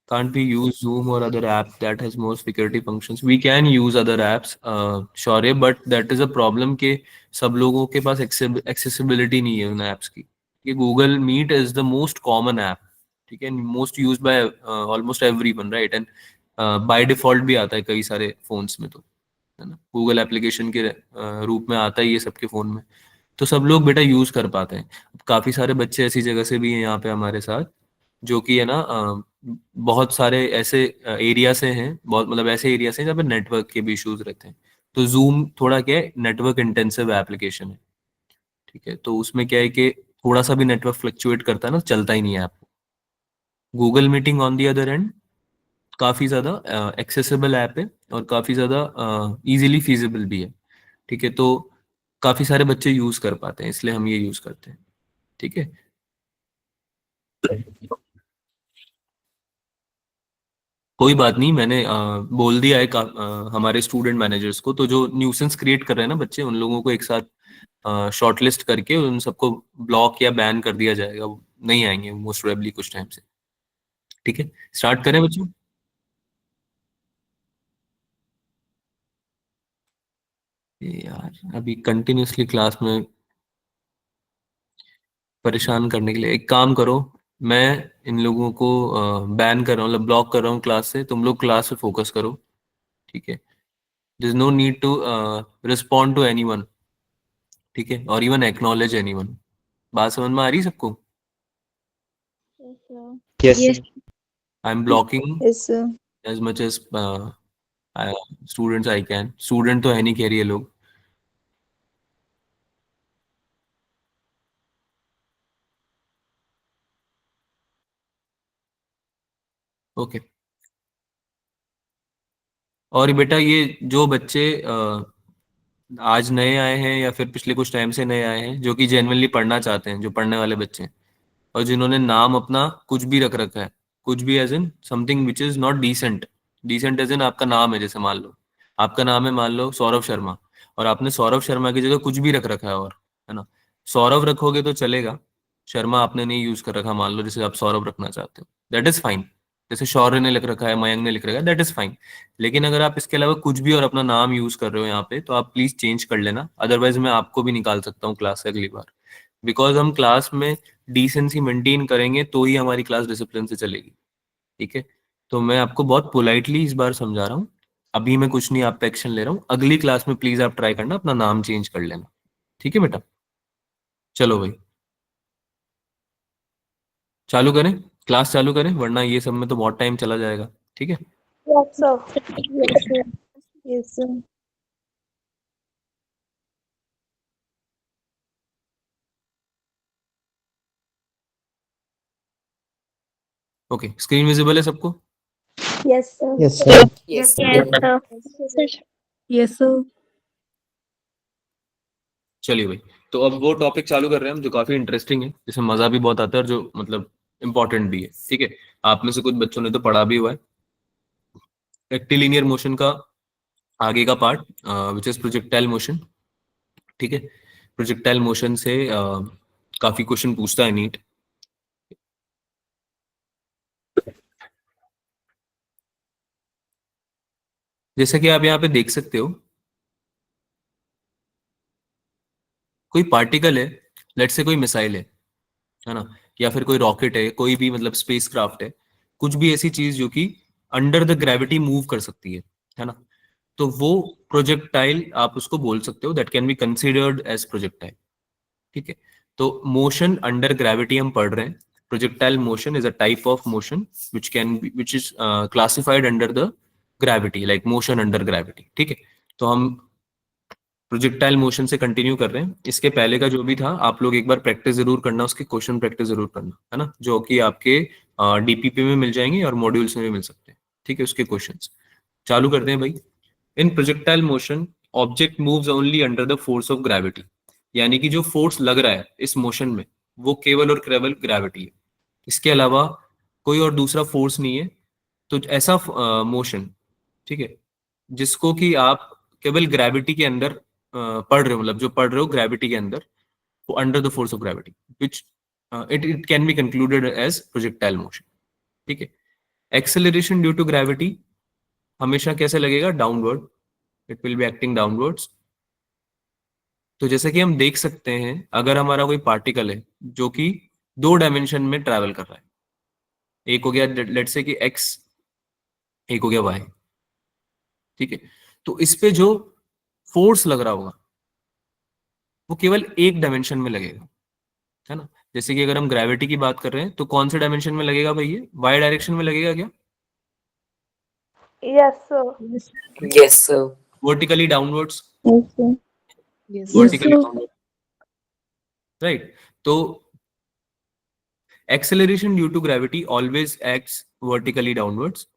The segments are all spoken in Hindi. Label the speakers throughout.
Speaker 1: Can't we use Zoom or other app that has more security functions? We can use other apps, sure, but that is a problem कि सब लोगों के पास accessibility नहीं है उन apps की. ये Google Meet is the most common app, ठीक है, most used by almost everyone, right? And by default भी आता है कई सारे phones में, तो है ना, Google application के रूप में आता ही है सबके phone में, तो सब लोग बेटा यूज कर पाते हैं. काफी सारे बच्चे ऐसी जगह से भी हैं यहाँ पे हमारे साथ, जो कि है ना बहुत सारे ऐसे एरिया से हैं, बहुत मतलब ऐसे एरिया से हैं जहाँ पे नेटवर्क के भी इश्यूज रहते हैं. तो जूम थोड़ा क्या है, नेटवर्क इंटेंसिव एप्लीकेशन है, ठीक है, तो उसमें क्या है कि थोड़ा सा भी नेटवर्क फ्लक्चुएट करता है ना, चलता ही नहीं है आपको. Google meeting on the other and काफी ज्यादा एक्सेसिबल ऐप है और काफी ज्यादा इजीली फीजिबल भी है, ठीक है, तो काफी सारे बच्चे यूज कर पाते हैं, इसलिए हम ये यूज करते हैं, ठीक है. कोई बात नहीं, मैंने बोल दिया है हमारे स्टूडेंट मैनेजर्स को, तो जो न्यूसेंस क्रिएट कर रहे हैं ना बच्चे, उन लोगों को एक साथ शॉर्टलिस्ट करके उन सबको ब्लॉक या बैन कर दिया जाएगा, वो नहीं आएंगे मोस्ट प्रोबेबली कुछ टाइम से, ठीक है. स्टार्ट करें बच्चों? ये यार अभी कंटिन्यूअसली क्लास में परेशान करने के लिए एक काम करो, मैं इन लोगों को बैन कर रहा हूँ, मतलब ब्लॉक कर रहा हूँ क्लास से, तुम लोग क्लास पे फोकस करो, ठीक है. There is no need to respond to anyone, ठीक है, और इवन एक्नॉलेज एनीवन. बात समझ में आ रही है सबको?
Speaker 2: Yes, sir.
Speaker 3: Yes,
Speaker 4: Yes.
Speaker 3: sir.
Speaker 1: I am blocking
Speaker 4: Yes, sir.
Speaker 1: As much as students I can. Student तो है नहीं कह रही है लोग. ओके. और बेटा ये जो बच्चे आज नए आए हैं या फिर पिछले कुछ टाइम से नए आए हैं, जो कि जेन्युइनली पढ़ना चाहते हैं, जो पढ़ने वाले बच्चे हैं, और जिन्होंने नाम अपना कुछ भी रख रखा है, कुछ भी as in something which is not decent. Decent as in आपका नाम है, जैसे मान लो आपका नाम है, मान लो सौरभ शर्मा, और आपने सौरभ शर्मा की जगह कुछ भी रख रखा है, और है ना, सौरभ रखोगे तो चलेगा, शर्मा आपने नहीं यूज कर रखा, मान लो जैसे आप सौरभ रखना चाहते हो, दैट इज फाइन. जैसे शौर्य ने लिख रखा है, मयंक ने लिख रखा है, दैट इज फाइन. लेकिन अगर आप इसके अलावा कुछ भी और अपना नाम यूज कर रहे हो यहाँ पे, तो आप प्लीज चेंज कर लेना, अदरवाइज मैं आपको भी निकाल सकता हूँ क्लास से अगली बार. बिकॉज हम क्लास में डिसेंसी मेंटेन करेंगे तो ही हमारी क्लास डिसिप्लिन से चलेगी, ठीक है. तो मैं आपको बहुत पोलाइटली इस बार समझा रहा हूँ, अभी मैं कुछ नहीं आप पे एक्शन ले रहा हूँ, अगली क्लास में प्लीज आप ट्राई करना अपना नाम चेंज कर लेना, ठीक है बेटा. चलो भाई चालू करें, क्लास चालू करें, वरना ये सब में तो बहुत टाइम चला जाएगा, ठीक है.
Speaker 4: Yes, sir. Yes, sir. Yes, sir.
Speaker 1: Okay, screen visible है सबको?
Speaker 4: Yes, sir.
Speaker 3: Yes, sir.
Speaker 2: Yes,
Speaker 4: Yes,
Speaker 2: sir.
Speaker 4: sir. Yes, sir.
Speaker 1: चलिए भाई, तो अब वो टॉपिक चालू कर रहे हैं हम जो काफी इंटरेस्टिंग है, जिसमें मजा भी बहुत आता है और जो मतलब इंपॉर्टेंट भी है, ठीक है. आप में से कुछ बच्चों ने तो पढ़ा भी हुआ है रेक्टिलिनियर मोशन का आगे का part, which is projectile motion, ठीक है. प्रोजेक्टाइल मोशन से काफी क्वेश्चन पूछता है नीट. जैसा कि आप यहाँ पे देख सकते हो, कोई पार्टिकल है, लेट से कोई मिसाइल है ना, या फिर कोई रॉकेट है, कोई भी मतलब स्पेस क्राफ्ट है, कुछ भी ऐसी चीज जो कि अंडर द ग्रेविटी मूव कर सकती है ना, तो वो प्रोजेक्टाइल आप उसको बोल सकते हो, that can be considered as projectile, ठीक है. तो मोशन अंडर ग्रेविटी हम पढ़ रहे हैं. Projectile motion is a type of motion which is classified under the gravity, like motion under gravity, ठीक है. तो हम प्रोजेक्टाइल मोशन से कंटिन्यू कर रहे हैं. इसके पहले का जो भी था आप लोग एक बार प्रैक्टिस जरूर करना, उसके क्वेश्चन प्रैक्टिस जरूर करना, है ना, जो कि आपके डीपीपी में मिल जाएंगे और मॉड्यूल्स में भी मिल सकते हैं, ठीक है. उसके क्वेश्चंस चालू करते हैं भाई. In projectile motion object moves only under the force of gravity, यानी कि जो फोर्स लग रहा है इस मोशन में वो केवल और केवल ग्रेविटी है, इसके अलावा कोई और दूसरा फोर्स नहीं है. तो ऐसा मोशन, ठीक है, जिसको कि आप केवल ग्रेविटी के अंदर पढ़ रहे हो, मतलब जो पढ़ रहे हो ग्रेविटी के अंदर, वो under the force of gravity, which it can be concluded as projectile motion, ठीक है. एक्सेलरेशन ड्यू टू ग्रेविटी हमेशा कैसे लगेगा? Downward, it will be acting downwards. तो जैसे कि हम देख सकते हैं, अगर हमारा कोई पार्टिकल है जो कि 2 डायमेंशन में ट्रैवल कर रहा है, एक हो गया लेट्स से कि एक्स, एक हो गया वाई, ठीक है, तो इस पे जो फोर्स लग रहा होगा वो केवल एक डायमेंशन में लगेगा, है ना। जैसे कि अगर हम ग्रेविटी की बात कर रहे हैं तो कौन से डायमेंशन में लगेगा भाई? ये वाई डायरेक्शन में लगेगा क्या?
Speaker 4: Yes, sir.
Speaker 3: Yes, sir.
Speaker 1: Vertically downwards,
Speaker 2: Yes, sir.
Speaker 3: Yes,
Speaker 1: vertically
Speaker 2: sir.
Speaker 1: Downward, right. तो acceleration due to gravity always acts vertically downwards.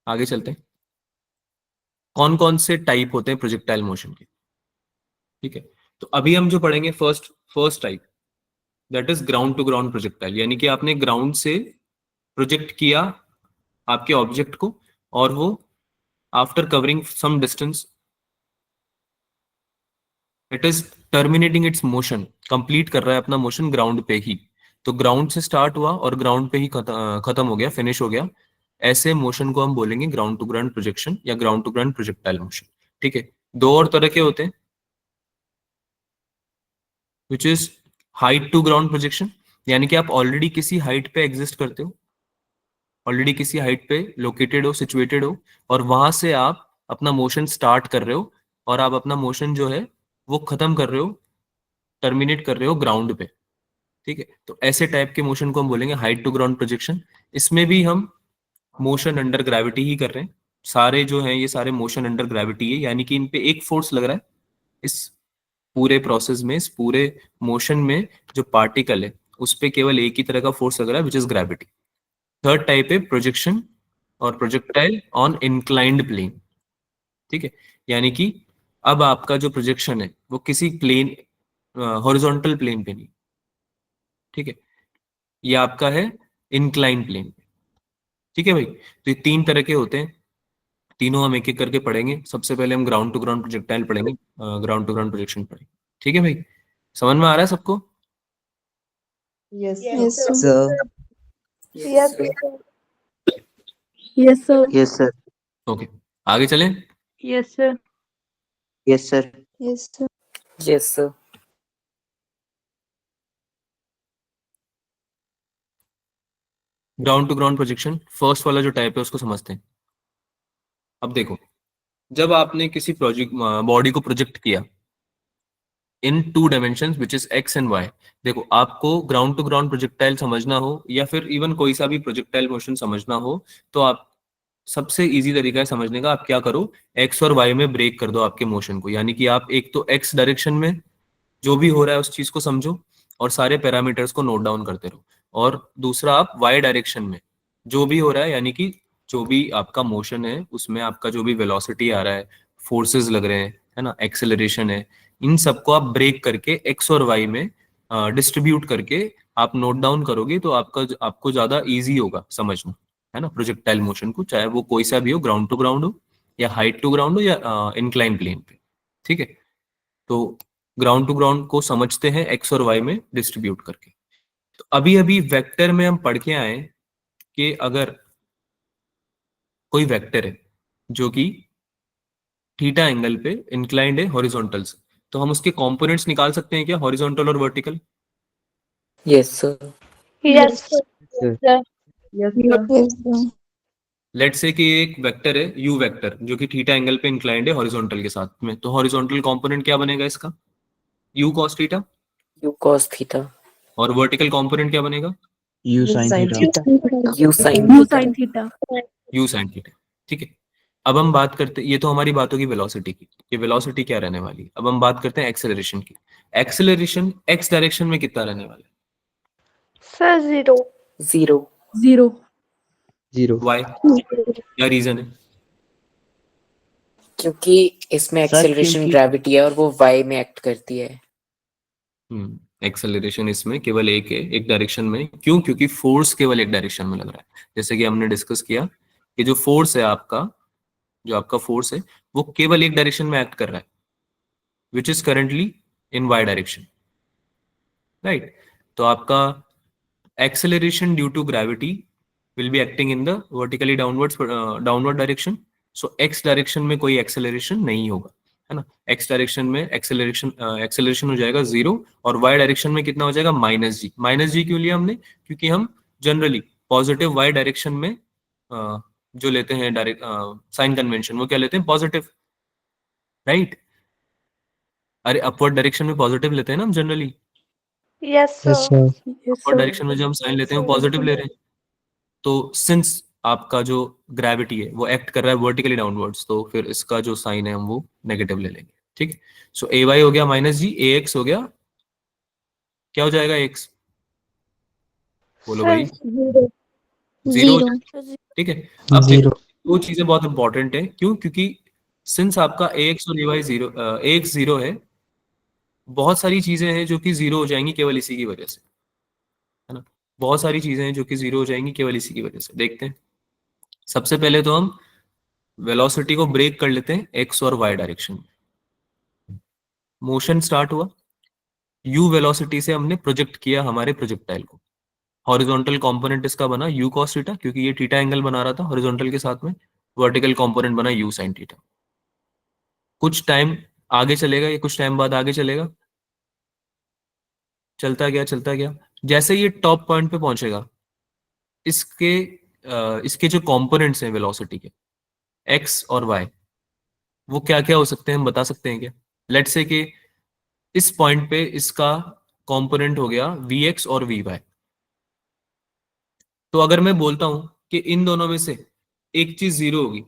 Speaker 1: आगे चलते हैं, कौन कौन से टाइप होते हैं प्रोजेक्टाइल मोशन के, ठीक है। तो अभी हम जो पढ़ेंगे first type, that is ground to ground projectile, यानी कि आपने ग्राउंड से प्रोजेक्ट किया आपके ऑब्जेक्ट को, और वो after covering some distance it is terminating its motion, complete कर रहा है अपना मोशन ग्राउंड पे ही। तो ग्राउंड से स्टार्ट हुआ और ग्राउंड पे ही खत्म हो गया, फिनिश हो गया। ऐसे मोशन को हम बोलेंगे ग्राउंड टू ग्राउंड प्रोजेक्शन या ground to ground projectile motion, ठीक है। दो और तरह के होते हैं, which is height to ground projection, यानी कि आप ऑलरेडी किसी हाइट पे एग्जिस्ट करते हो, ऑलरेडी किसी हाइट पे लोकेटेड हो, सिचुएटेड हो, और वहां से आप अपना मोशन स्टार्ट कर रहे हो और आप अपना मोशन जो है वो खत्म कर रहे हो, टर्मिनेट कर रहे हो ग्राउंड पे, ठीक है। तो ऐसे टाइप के मोशन को हम बोलेंगे हाइट टू ग्राउंड प्रोजेक्शन। इसमें भी हम मोशन अंडर ग्रेविटी ही कर रहे हैं, सारे जो हैं ये सारे मोशन अंडर ग्रेविटी है, यानी कि इन पे एक फोर्स लग रहा है। इस पूरे प्रोसेस में, इस पूरे मोशन में जो पार्टिकल है उस पे केवल एक ही तरह का फोर्स लग रहा है, which is gravity. Third type है प्रोजेक्शन और प्रोजेक्टाइल ऑन इंक्लाइंड प्लेन, ठीक है। यानी कि अब आपका जो प्रोजेक्शन है वो किसी प्लेन, हॉरिजॉन्टल प्लेन पे नहीं, ठीक है, ये आपका है इंक्लाइन प्लेन पे, ठीक है भाई। तो ये 3 तरह के होते हैं, तीनों हम एक एक करके पढ़ेंगे। सबसे पहले हम ग्राउंड टू ग्राउंड प्रोजेक्टाइल पढ़ेंगे, ग्राउंड टू ग्राउंड प्रोजेक्शन पढ़ेंगे, ठीक है भाई। समझ में आ रहा है सबको?
Speaker 3: yes,
Speaker 2: Yes, sir.
Speaker 3: sir.
Speaker 4: Yes,
Speaker 3: sir.
Speaker 4: sir.
Speaker 2: Yes, sir.
Speaker 3: Yes, sir.
Speaker 1: Okay, आगे चलें।
Speaker 2: Yes, sir.
Speaker 3: Yes, sir.
Speaker 2: Yes, sir.
Speaker 3: Yes, sir.
Speaker 1: Ground to ground projection first वाला जो टाइप है उसको समझते हैं। अब देखो, जब आपने किसी प्रोजेक्ट बॉडी को प्रोजेक्ट किया in 2 dimension which is X and Y, देखो आपको ग्राउंड टू ग्राउंड प्रोजेक्टाइल समझना हो या फिर इवन कोई सा भी प्रोजेक्टाइल मोशन समझना हो, तो आप सबसे इजी तरीका है समझने का, आप क्या करो, एक्स और वाई में ब्रेक कर दो आपके मोशन को। यानी कि आप एक तो एक्स डायरेक्शन में जो भी हो रहा है उस चीज को समझो और सारे पैरामीटर्स को नोट डाउन करते रहो, और दूसरा आप वाई डायरेक्शन में जो भी हो रहा है, यानी कि जो भी आपका मोशन है उसमें आपका जो भी वेलोसिटी आ रहा है, फोर्सेस लग रहे हैं, है ना, एक्सेलरेशन है, इन सबको आप ब्रेक करके एक्स और वाई में डिस्ट्रीब्यूट करके आप नोट डाउन करोगे तो आपको ज्यादा इजी होगा समझना, है ना, प्रोजेक्टाइल मोशन को, चाहे वो कोई सा भी हो, ग्राउंड टू ग्राउंड हो या हाइट टू ग्राउंड हो या इंक्लाइन प्लेन पे, ठीक है। तो ग्राउंड टू ग्राउंड को समझते हैं एक्स और वाई में डिस्ट्रीब्यूट करके। तो अभी अभी वेक्टर में हम पढ़ के आए कि अगर कोई वेक्टर है जो कि थीटा एंगल पे इंक्लाइंड है हॉरिजॉन्टल से, तो हम उसके कंपोनेंट्स निकाल सकते हैं क्या, हॉरिजॉन्टल और vertical?
Speaker 3: Yes, sir.
Speaker 4: Yes, sir.
Speaker 3: Sir.
Speaker 4: Sir.
Speaker 3: Yes,
Speaker 2: Yes, sir.
Speaker 1: Let say कि एक वेक्टर है यू वेक्टर जो कि थीटा एंगल पे इंक्लाइंड है हॉरिजॉन्टल के साथ में, तो हॉरिजॉन्टल कंपोनेंट क्या बनेगा इसका? U cos theta.
Speaker 3: U cos theta.
Speaker 1: और वर्टिकल कंपोनेंट क्या बनेगा?
Speaker 3: U sin theta.
Speaker 2: Yes,
Speaker 3: U sin
Speaker 2: U
Speaker 3: theta.
Speaker 2: sin theta.
Speaker 1: You sine theta, ठीक है। अब हम बात करते, ये तो हमारी बातों की वेलोसिटी की, ये वेलोसिटी क्या रहने वाली है। अब हम बात करते हैं एक्सेलरेशन की। एक्सेलरेशन एक्स डायरेक्शन में कितना रहने वाला है?
Speaker 4: Sir, 0.
Speaker 3: 0.
Speaker 2: 0.
Speaker 3: 0.
Speaker 1: वाई, क्या रीजन है?
Speaker 3: क्योंकि इसमें एक्सेलरेशन ग्रेविटी है और वो y में एक्ट करती है।
Speaker 1: एक्सेलरेशन इसमें केवल एक है, एक डायरेक्शन में। क्यों? क्योंकि फोर्स केवल एक डायरेक्शन में लग रहा है। जैसे कि हमने डिस्कस किया कि जो फोर्स है आपका, जो आपका फोर्स है वो केवल एक डायरेक्शन में एक्ट कर रहा है, which is currently in Y direction, right. तो आपका acceleration due to gravity will be acting in the vertically downward direction. So x direction में कोई एक्सेलरेशन नहीं होगा, है ना. x डायरेक्शन में एक्सेलरेशन हो जाएगा 0, और y डायरेक्शन में कितना हो जाएगा -g. -g क्यों लिया हमने? क्योंकि हम जनरली पॉजिटिव y डायरेक्शन में जो लेते हैं डायरेक्ट साइन कन्वेंशन, वो क्या लेते हैं? Positive, right. अरे अपवर्ड डायरेक्शन में पॉजिटिव लेते हैं ना हम generally.
Speaker 4: Yes, sir.
Speaker 2: Yes,
Speaker 1: upward direction में जो हम साइन लेते हैं वो पॉजिटिव ले रहे हैं. तो सिंस आपका जो ग्रेविटी है वो एक्ट कर रहा है वर्टिकली डाउनवर्ड्स, तो फिर इसका जो साइन है हम वो नेगेटिव ले लेंगे. ठीक. सो ए वाई हो गया -g, ए एक्स हो गया, क्या हो जाएगा एक्स? बोलो
Speaker 4: Sir,
Speaker 1: भाई.
Speaker 2: Zero.
Speaker 1: जीरो हो
Speaker 2: Zero.
Speaker 1: जाएगा. ठीक है. अब
Speaker 5: जीरो.
Speaker 1: देखो दो चीजें बहुत इंपॉर्टेंट है. क्यों? क्योंकि सिंस आपका ए एक्स और ए वाई जीरो, ए एक्स जीरो है, बहुत सारी चीजें हैं जो कि जीरो हो जाएंगी केवल इसी की वजह से, है ना. बहुत सारी चीजें हैं जो कि जीरो हो जाएंगी केवल इसी की वजह से. देखते हैं. सबसे पहले तो हम वेलोसिटी को ब्रेक कर लेते हैं एक्स और वाई डायरेक्शन में. मोशन स्टार्ट हुआ, यू वेलोसिटी से हमने प्रोजेक्ट किया हमारे प्रोजेक्टाइल को. हॉरिजॉन्टल कंपोनेंट इसका बना यू कॉस थीटा, क्योंकि ये थीटा एंगल बना रहा था हॉरिजॉन्टल के साथ में. वर्टिकल कंपोनेंट बना यू साइन थीटा. कुछ टाइम आगे चलेगा, ये कुछ टाइम बाद आगे चलेगा, चलता गया चलता गया. जैसे ये टॉप पॉइंट पे पहुंचेगा, इसके इसके जो कंपोनेंट्स हैं वेलोसिटी के, एक्स और वाई, वो क्या क्या हो सकते हैं हम बता सकते हैं क्या? लेट्स से कि इस पॉइंट पे इसका कंपोनेंट हो गया वी एक्स और वी वाई. तो अगर मैं बोलता हूं कि इन दोनों में से एक चीज जीरो होगी,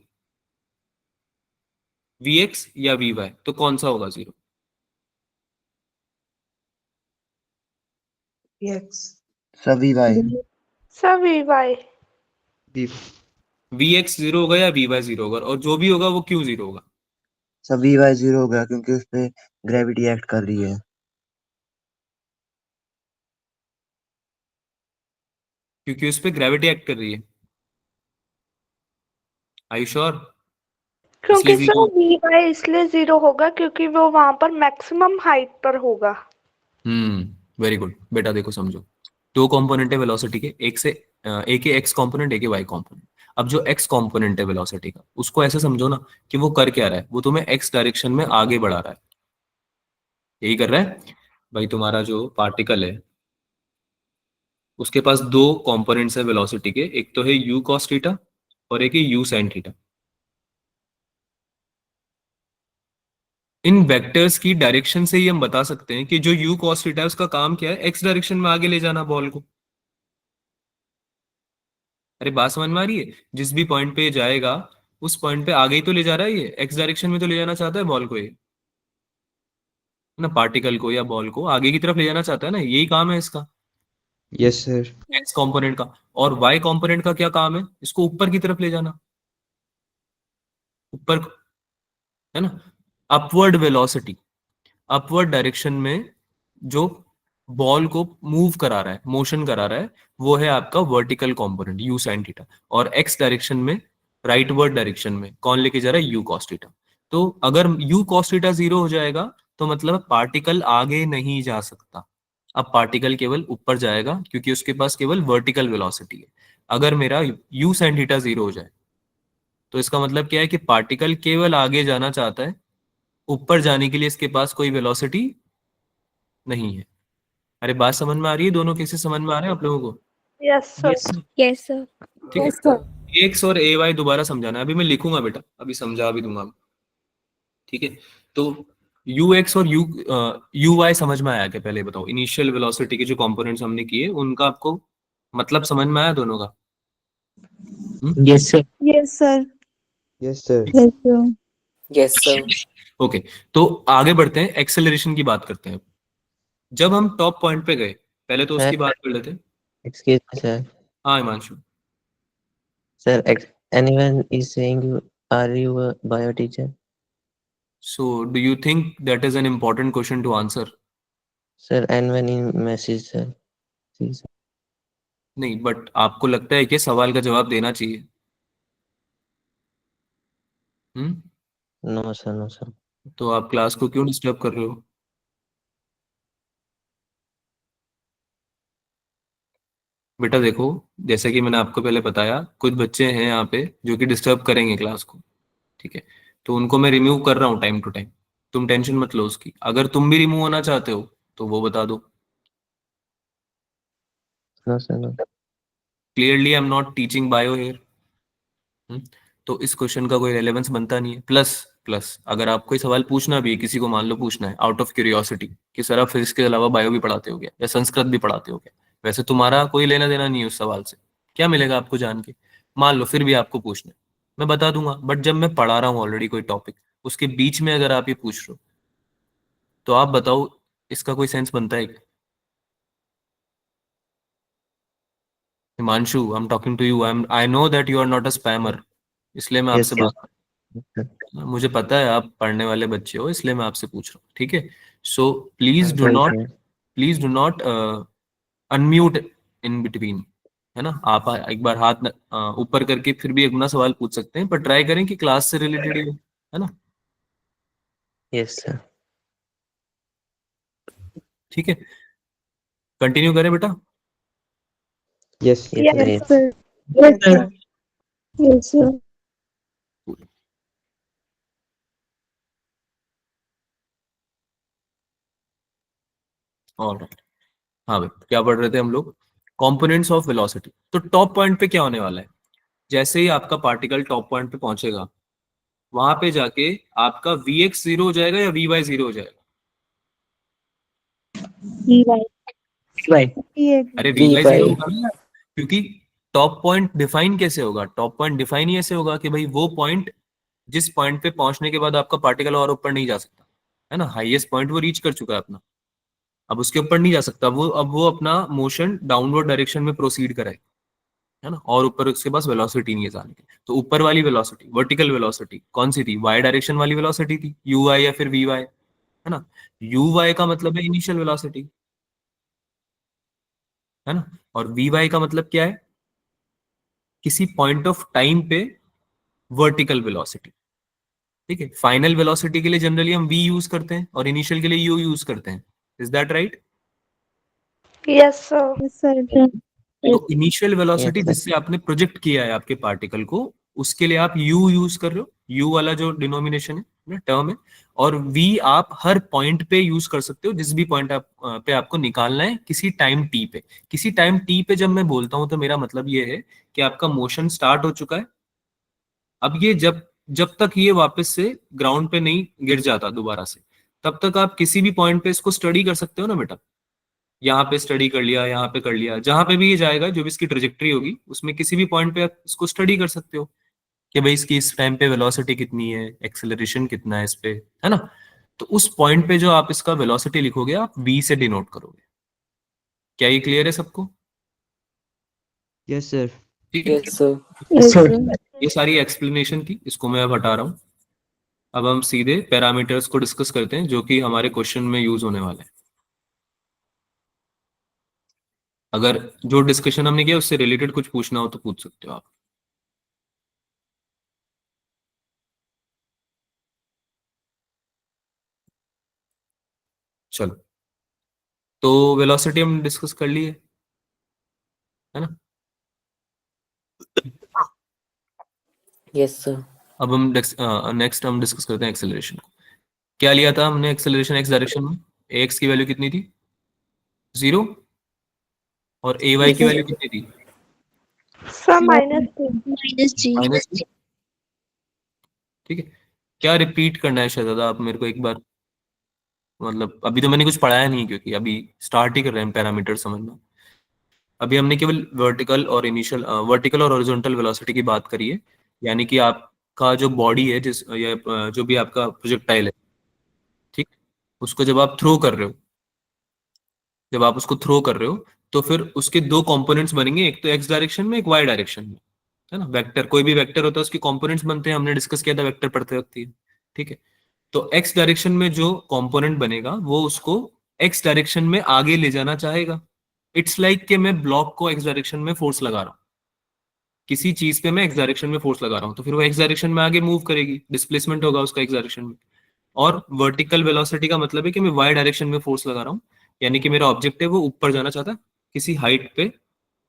Speaker 1: वी एक्स या वी वाई, तो कौन सा होगा जीरो?
Speaker 5: सभी Y.
Speaker 4: sir, VY.
Speaker 1: V X zero होगा या वी वाई जीरो होगा? और जो भी होगा वो क्यों जीरो होगा?
Speaker 5: सभी वाई जीरो हो गया क्योंकि उस पे ग्रेविटी एक्ट कर रही है.
Speaker 1: क्योंकि उस पर ग्रेविटी एक्ट कर रही है. आई यू श्योर?
Speaker 4: क्योंकि
Speaker 1: इसलिए
Speaker 4: सर
Speaker 1: जीरो.
Speaker 4: VY इसलिए 0 होगा क्योंकि वो वहां पर मैक्सिमम हाइट पर होगा.
Speaker 1: वेरी गुड बेटा. देखो समझो, दो कंपोनेंट है वेलोसिटी के, एक से एक है एक्स कंपोनेंट, एक है वाई कंपोनेंट. अब जो एक्स कंपोनेंट है वेलोसिटी का, उसको ऐसे समझो ना कि वो कर क्या रहा है, वो तुम्हें एक्स डायरेक्शन में आगे बढ़ा रहा है. यही कर रहा है भाई. तुम्हारा जो पार्टिकल है उसके पास दो कंपोनेंट्स है वेलोसिटी के, एक तो है यू कॉस थीटा और एक है you sine theta. In vectors की डायरेक्शन से ही हम बता सकते हैं कि जो यू कॉस थीटा है उसका काम क्या है, एक्स डायरेक्शन में आगे ले जाना बॉल को. अरे बात समझ में आ रही है? जिस भी पॉइंट पे जाएगा उस पॉइंट पे आगे ही तो ले जा रहा है, ये एक्स डायरेक्शन में तो ले जाना चाहता है बॉल को, ये ना पार्टिकल को या बॉल को आगे की तरफ ले जाना चाहता है ना. यही काम है इसका,
Speaker 5: यस सर.
Speaker 1: एक्स कंपोनेंट का. और वाई कंपोनेंट का क्या काम है? इसको ऊपर की तरफ ले जाना, ऊपर, है ना. अपवर्ड वेलोसिटी, अपवर्ड डायरेक्शन में जो बॉल को मूव करा रहा है, मोशन करा रहा है, वो है आपका vertical component you sine theta. और एक्स डायरेक्शन में, राइटवर्ड डायरेक्शन में कौन लेके जा रहा है? You cos theta. तो अगर यू कॉस थीटा जीरो हो जाएगा तो मतलब पार्टिकल आगे नहीं जा सकता. अब पार्टिकल केवल ऊपर जाएगा क्योंकि उसके पास केवल वर्टिकल वेलोसिटी है. अगर मेरा यू साइन थीटा जीरो हो जाए तो इसका मतलब क्या है कि पार्टिकल केवल आगे जाना चाहता है, ऊपर जाने के लिए इसके पास कोई वेलोसिटी नहीं है. अरे बात समझ में आ रही है? दोनों केसेस समझ में आ रहे हैं आप लोगों को?
Speaker 4: Yes, sir.
Speaker 2: Yes, sir.
Speaker 1: ठीक
Speaker 2: Yes,
Speaker 1: है.
Speaker 2: sir.
Speaker 1: एक्स और ए वाई दोबारा समझाना है, अभी मैं लिखूंगा बेटा, अभी समझा भी दूंगा. ठीक है. तो यू एक्स और यू वाई समझ में आया क्या? पहले बताओ, इनिशियल वेलोसिटी के जो कंपोनेंट्स हमने किए उनका आपको मतलब समझ में आया दोनों का?
Speaker 5: Yes sir.
Speaker 2: Yes, sir.
Speaker 5: Yes sir.
Speaker 2: Yes, sir.
Speaker 3: Yes sir.
Speaker 1: Okay. तो आगे बढ़ते हैं, एक्सेलरेशन की बात करते हैं. जब हम टॉप पॉइंट पे गए, पहले तो उसकी बात कर लेते हैं.
Speaker 5: Excuse me sir.
Speaker 1: हाँ Himanshu.
Speaker 5: Sir anyone is saying you are you a bio teacher?
Speaker 1: So do you think that is an important question to answer?
Speaker 5: Sir, anyone in message sir. Please.
Speaker 1: नहीं, बट आपको लगता है कि सवाल का जवाब देना चाहिए? हम्म.
Speaker 5: No sir, no sir.
Speaker 1: तो आप क्लास को क्यों डिस्टर्ब कर रहे हो? बेटा देखो, जैसे कि मैंने आपको पहले बताया, कुछ बच्चे हैं यहाँ पे जो कि डिस्टर्ब करेंगे क्लास को, ठीक है, तो उनको मैं रिमूव कर रहा हूँ टाइम टू टाइम, तुम टेंशन मत लो उसकी। अगर तुम भी रिमूव होना चाहते हो तो वो बता दो।
Speaker 5: No, sir, no.
Speaker 1: Clearly I am not teaching bio here. तो इस क्वेश्चन का कोई रेलेवेंस बनता नहीं है। प्लस प्लस अगर आप कोई सवाल पूछना भी है, किसी को मान लो पूछना है आउट ऑफ क्यूरियोसिटी कि सर आप फिजिक्स के अलावा बायो भी पढ़ाते हो क्या, या संस्कृत भी पढ़ाते हो क्या, वैसे तुम्हारा कोई लेना देना नहीं है उस सवाल से, क्या मिलेगा आपको जान के, मान लो फिर भी आपको पूछना है, मैं बता दूंगा। बट जब मैं पढ़ा रहा हूँ ऑलरेडी कोई टॉपिक, उसके बीच में अगर आप ये पूछ रहे हो, तो आप बताओ इसका कोई सेंस बनता है क्या? Himanshu, I am talking to you, I know that you are not a spammer, इसलिए मैं
Speaker 5: Yes,
Speaker 1: आपसे
Speaker 5: yes.
Speaker 1: बात,
Speaker 5: Sir.
Speaker 1: मुझे पता है आप पढ़ने वाले बच्चे हो, इसलिए मैं आपसे पूछ रहा हूँ, ठीक है। So please do
Speaker 5: Right,
Speaker 1: not,
Speaker 5: sir.
Speaker 1: Please do not unmute in between, है ना। आप एक बार हाथ ऊपर करके फिर भी अपना सवाल पूछ सकते हैं, पर ट्राई करें कि क्लास से रिलेटेड ही हो, है ना।
Speaker 5: Yes, sir.
Speaker 1: ठीक है, कंटिन्यू करें बेटा।
Speaker 6: Yes.
Speaker 5: Yes, sir.
Speaker 2: Yes,
Speaker 5: Yes.
Speaker 2: sir. Yes, sir. Yes, sir.
Speaker 1: Alright, हाँ भाई, क्या पढ़ रहे थे हम लोग? Components of velocity. तो टॉप पॉइंट पे क्या होने वाला है, जैसे ही आपका पार्टिकल टॉप पॉइंट पे पहुंचेगा, वहां पे जाके आपका Vx जीरो हो जाएगा या Vy जीरो हो जाएगा?
Speaker 2: Right.
Speaker 5: Right.
Speaker 1: अरे
Speaker 3: वी
Speaker 1: Vy जीरो
Speaker 3: वाई
Speaker 1: होगा ना, क्योंकि टॉप पॉइंट डिफाइन कैसे होगा, टॉप पॉइंट डिफाइन ही ऐसे होगा कि भाई वो पॉइंट जिस पॉइंट पे पहुंचने के बाद आपका पार्टिकल और ऊपर नहीं जा सकता, है ना, हाईएस्ट पॉइंट वो रीच कर चुका है अपना, अब उसके ऊपर नहीं जा सकता वो, अब वो अपना मोशन डाउनवर्ड डायरेक्शन में प्रोसीड करे, है ना, और ऊपर उसके पास वेलोसिटी नहीं है जाने की। तो ऊपर वाली वेलोसिटी, वर्टिकल वेलोसिटी कौन सी थी, वाई डायरेक्शन वाली वेलोसिटी थी, यू आई या फिर वी वाई, है ना। यू वाई का मतलब है इनिशियल वेलोसिटी, है ना, और वी वाई का मतलब क्या है, किसी पॉइंट ऑफ टाइम पे वर्टिकल वेलोसिटी, ठीक है। फाइनल वेलोसिटी के लिए जनरली हम वी यूज करते हैं और इनिशियल के लिए यू यूज करते हैं, is that right?
Speaker 4: Yes, sir.
Speaker 2: Yes, sir.
Speaker 1: तो इनिशियल
Speaker 5: Yes,
Speaker 1: वेलोसिटी
Speaker 5: sir.
Speaker 1: जिससे आपने प्रोजेक्ट किया है आपके पार्टिकल को, उसके लिए आप यू यूज कर रहे हो, यू वाला जो डिनोमिनेशन है ना, टर्म है, और वी आप हर पॉइंट पे यूज कर सकते हो, जिस भी पॉइंट आप पे आपको निकालना है किसी टाइम टी पे। किसी टाइम टी पे जब मैं बोलता हूं तो मेरा मतलब ये है कि आपका मोशन स्टार्ट हो चुका है, अब ये जब जब तक ये वापस से ग्राउंड पे नहीं गिर जाता दोबारा से, तब तक आप किसी भी पॉइंट पे इसको स्टडी कर सकते हो ना बेटा। यहाँ पे स्टडी कर लिया, यहाँ पे कर लिया, जहां पे भी ये जाएगा, जो भी इसकी ट्रेजेक्टरी होगी, उसमें किसी भी पॉइंट पे आप इसको स्टडी कर सकते हो कि भाई इसकी इस टाइम पे वेलोसिटी कितनी है, एक्सेलरेशन कितना है इस पे, है ना। तो उस पॉइंट पे जो आप इसका वेलोसिटी लिखोगे, आप v से डिनोट करोगे। क्या ये क्लियर है सबको?
Speaker 6: Yes, sir.
Speaker 1: ठीक है,
Speaker 3: यस सर
Speaker 2: Yes, sir.
Speaker 1: ये सारी एक्सप्लेनेशन थी, इसको मैं अब हटा रहा हूँ। अब हम सीधे पैरामीटर्स को डिस्कस करते हैं जो कि हमारे क्वेश्चन में यूज होने वाले हैं। अगर जो डिस्कशन हमने किया उससे रिलेटेड कुछ पूछना हो तो पूछ सकते हो आप। चलो, तो वेलोसिटी हम डिस्कस कर लिए, है ना।
Speaker 3: यस सर
Speaker 1: अब हम नेक्स्ट हम डिस्कस करते हैं एक्सेलरेशन को। क्या लिया था हमने एक्सेलरेशन एक्स डायरेक्शन में? एक्स की वैल्यू कितनी थी? 0। और ए वाई की वैल्यू कितनी थी?
Speaker 4: Sir, -2.
Speaker 2: Minus G.
Speaker 1: माइनस। ठीक है, क्या रिपीट करना है शहजादा आप मेरे को एक बार, मतलब अभी तो मैंने कुछ पढ़ाया नहीं क्योंकि अभी स्टार्ट ही कर रहे हैं पैरामीटर समझना। अभी हमने केवल वर्टिकल और हॉरिजॉन्टल वेलोसिटी की बात करी है, यानी कि आपका जो बॉडी है, जिस या जो भी आपका प्रोजेक्टाइल है, ठीक, उसको जब आप थ्रो कर रहे हो, जब आप उसको थ्रो कर रहे हो, तो फिर उसके दो कंपोनेंट्स बनेंगे, एक तो एक्स डायरेक्शन में, एक वाई डायरेक्शन में, है ना। वेक्टर, कोई भी वेक्टर होता है उसके कंपोनेंट्स बनते हैं, हमने डिस्कस किया था वेक्टर पढ़ते वक्त ही, ठीक है। तो एक्स डायरेक्शन में जो कंपोनेंट बनेगा वो उसको एक्स डायरेक्शन में आगे ले जाना चाहेगा। इट्स लाइक कि मैं ब्लॉक को एक्स डायरेक्शन में फोर्स लगा रहा हूँ, किसी चीज पे मैं एक्स डायरेक्शन में फोर्स लगा रहा हूँ, तो फिर वो एक्स डायरेक्शन में आगे मूव करेगी, डिस्प्लेसमेंट होगा उसका एक्स डायरेक्शन में। और वर्टिकल वेलोसिटी का मतलब है कि मैं वाई डायरेक्शन में फोर्स लगा रहा हूँ, यानी कि मेरा ऑब्जेक्ट है वो ऊपर जाना चाहता है किसी हाइट पे,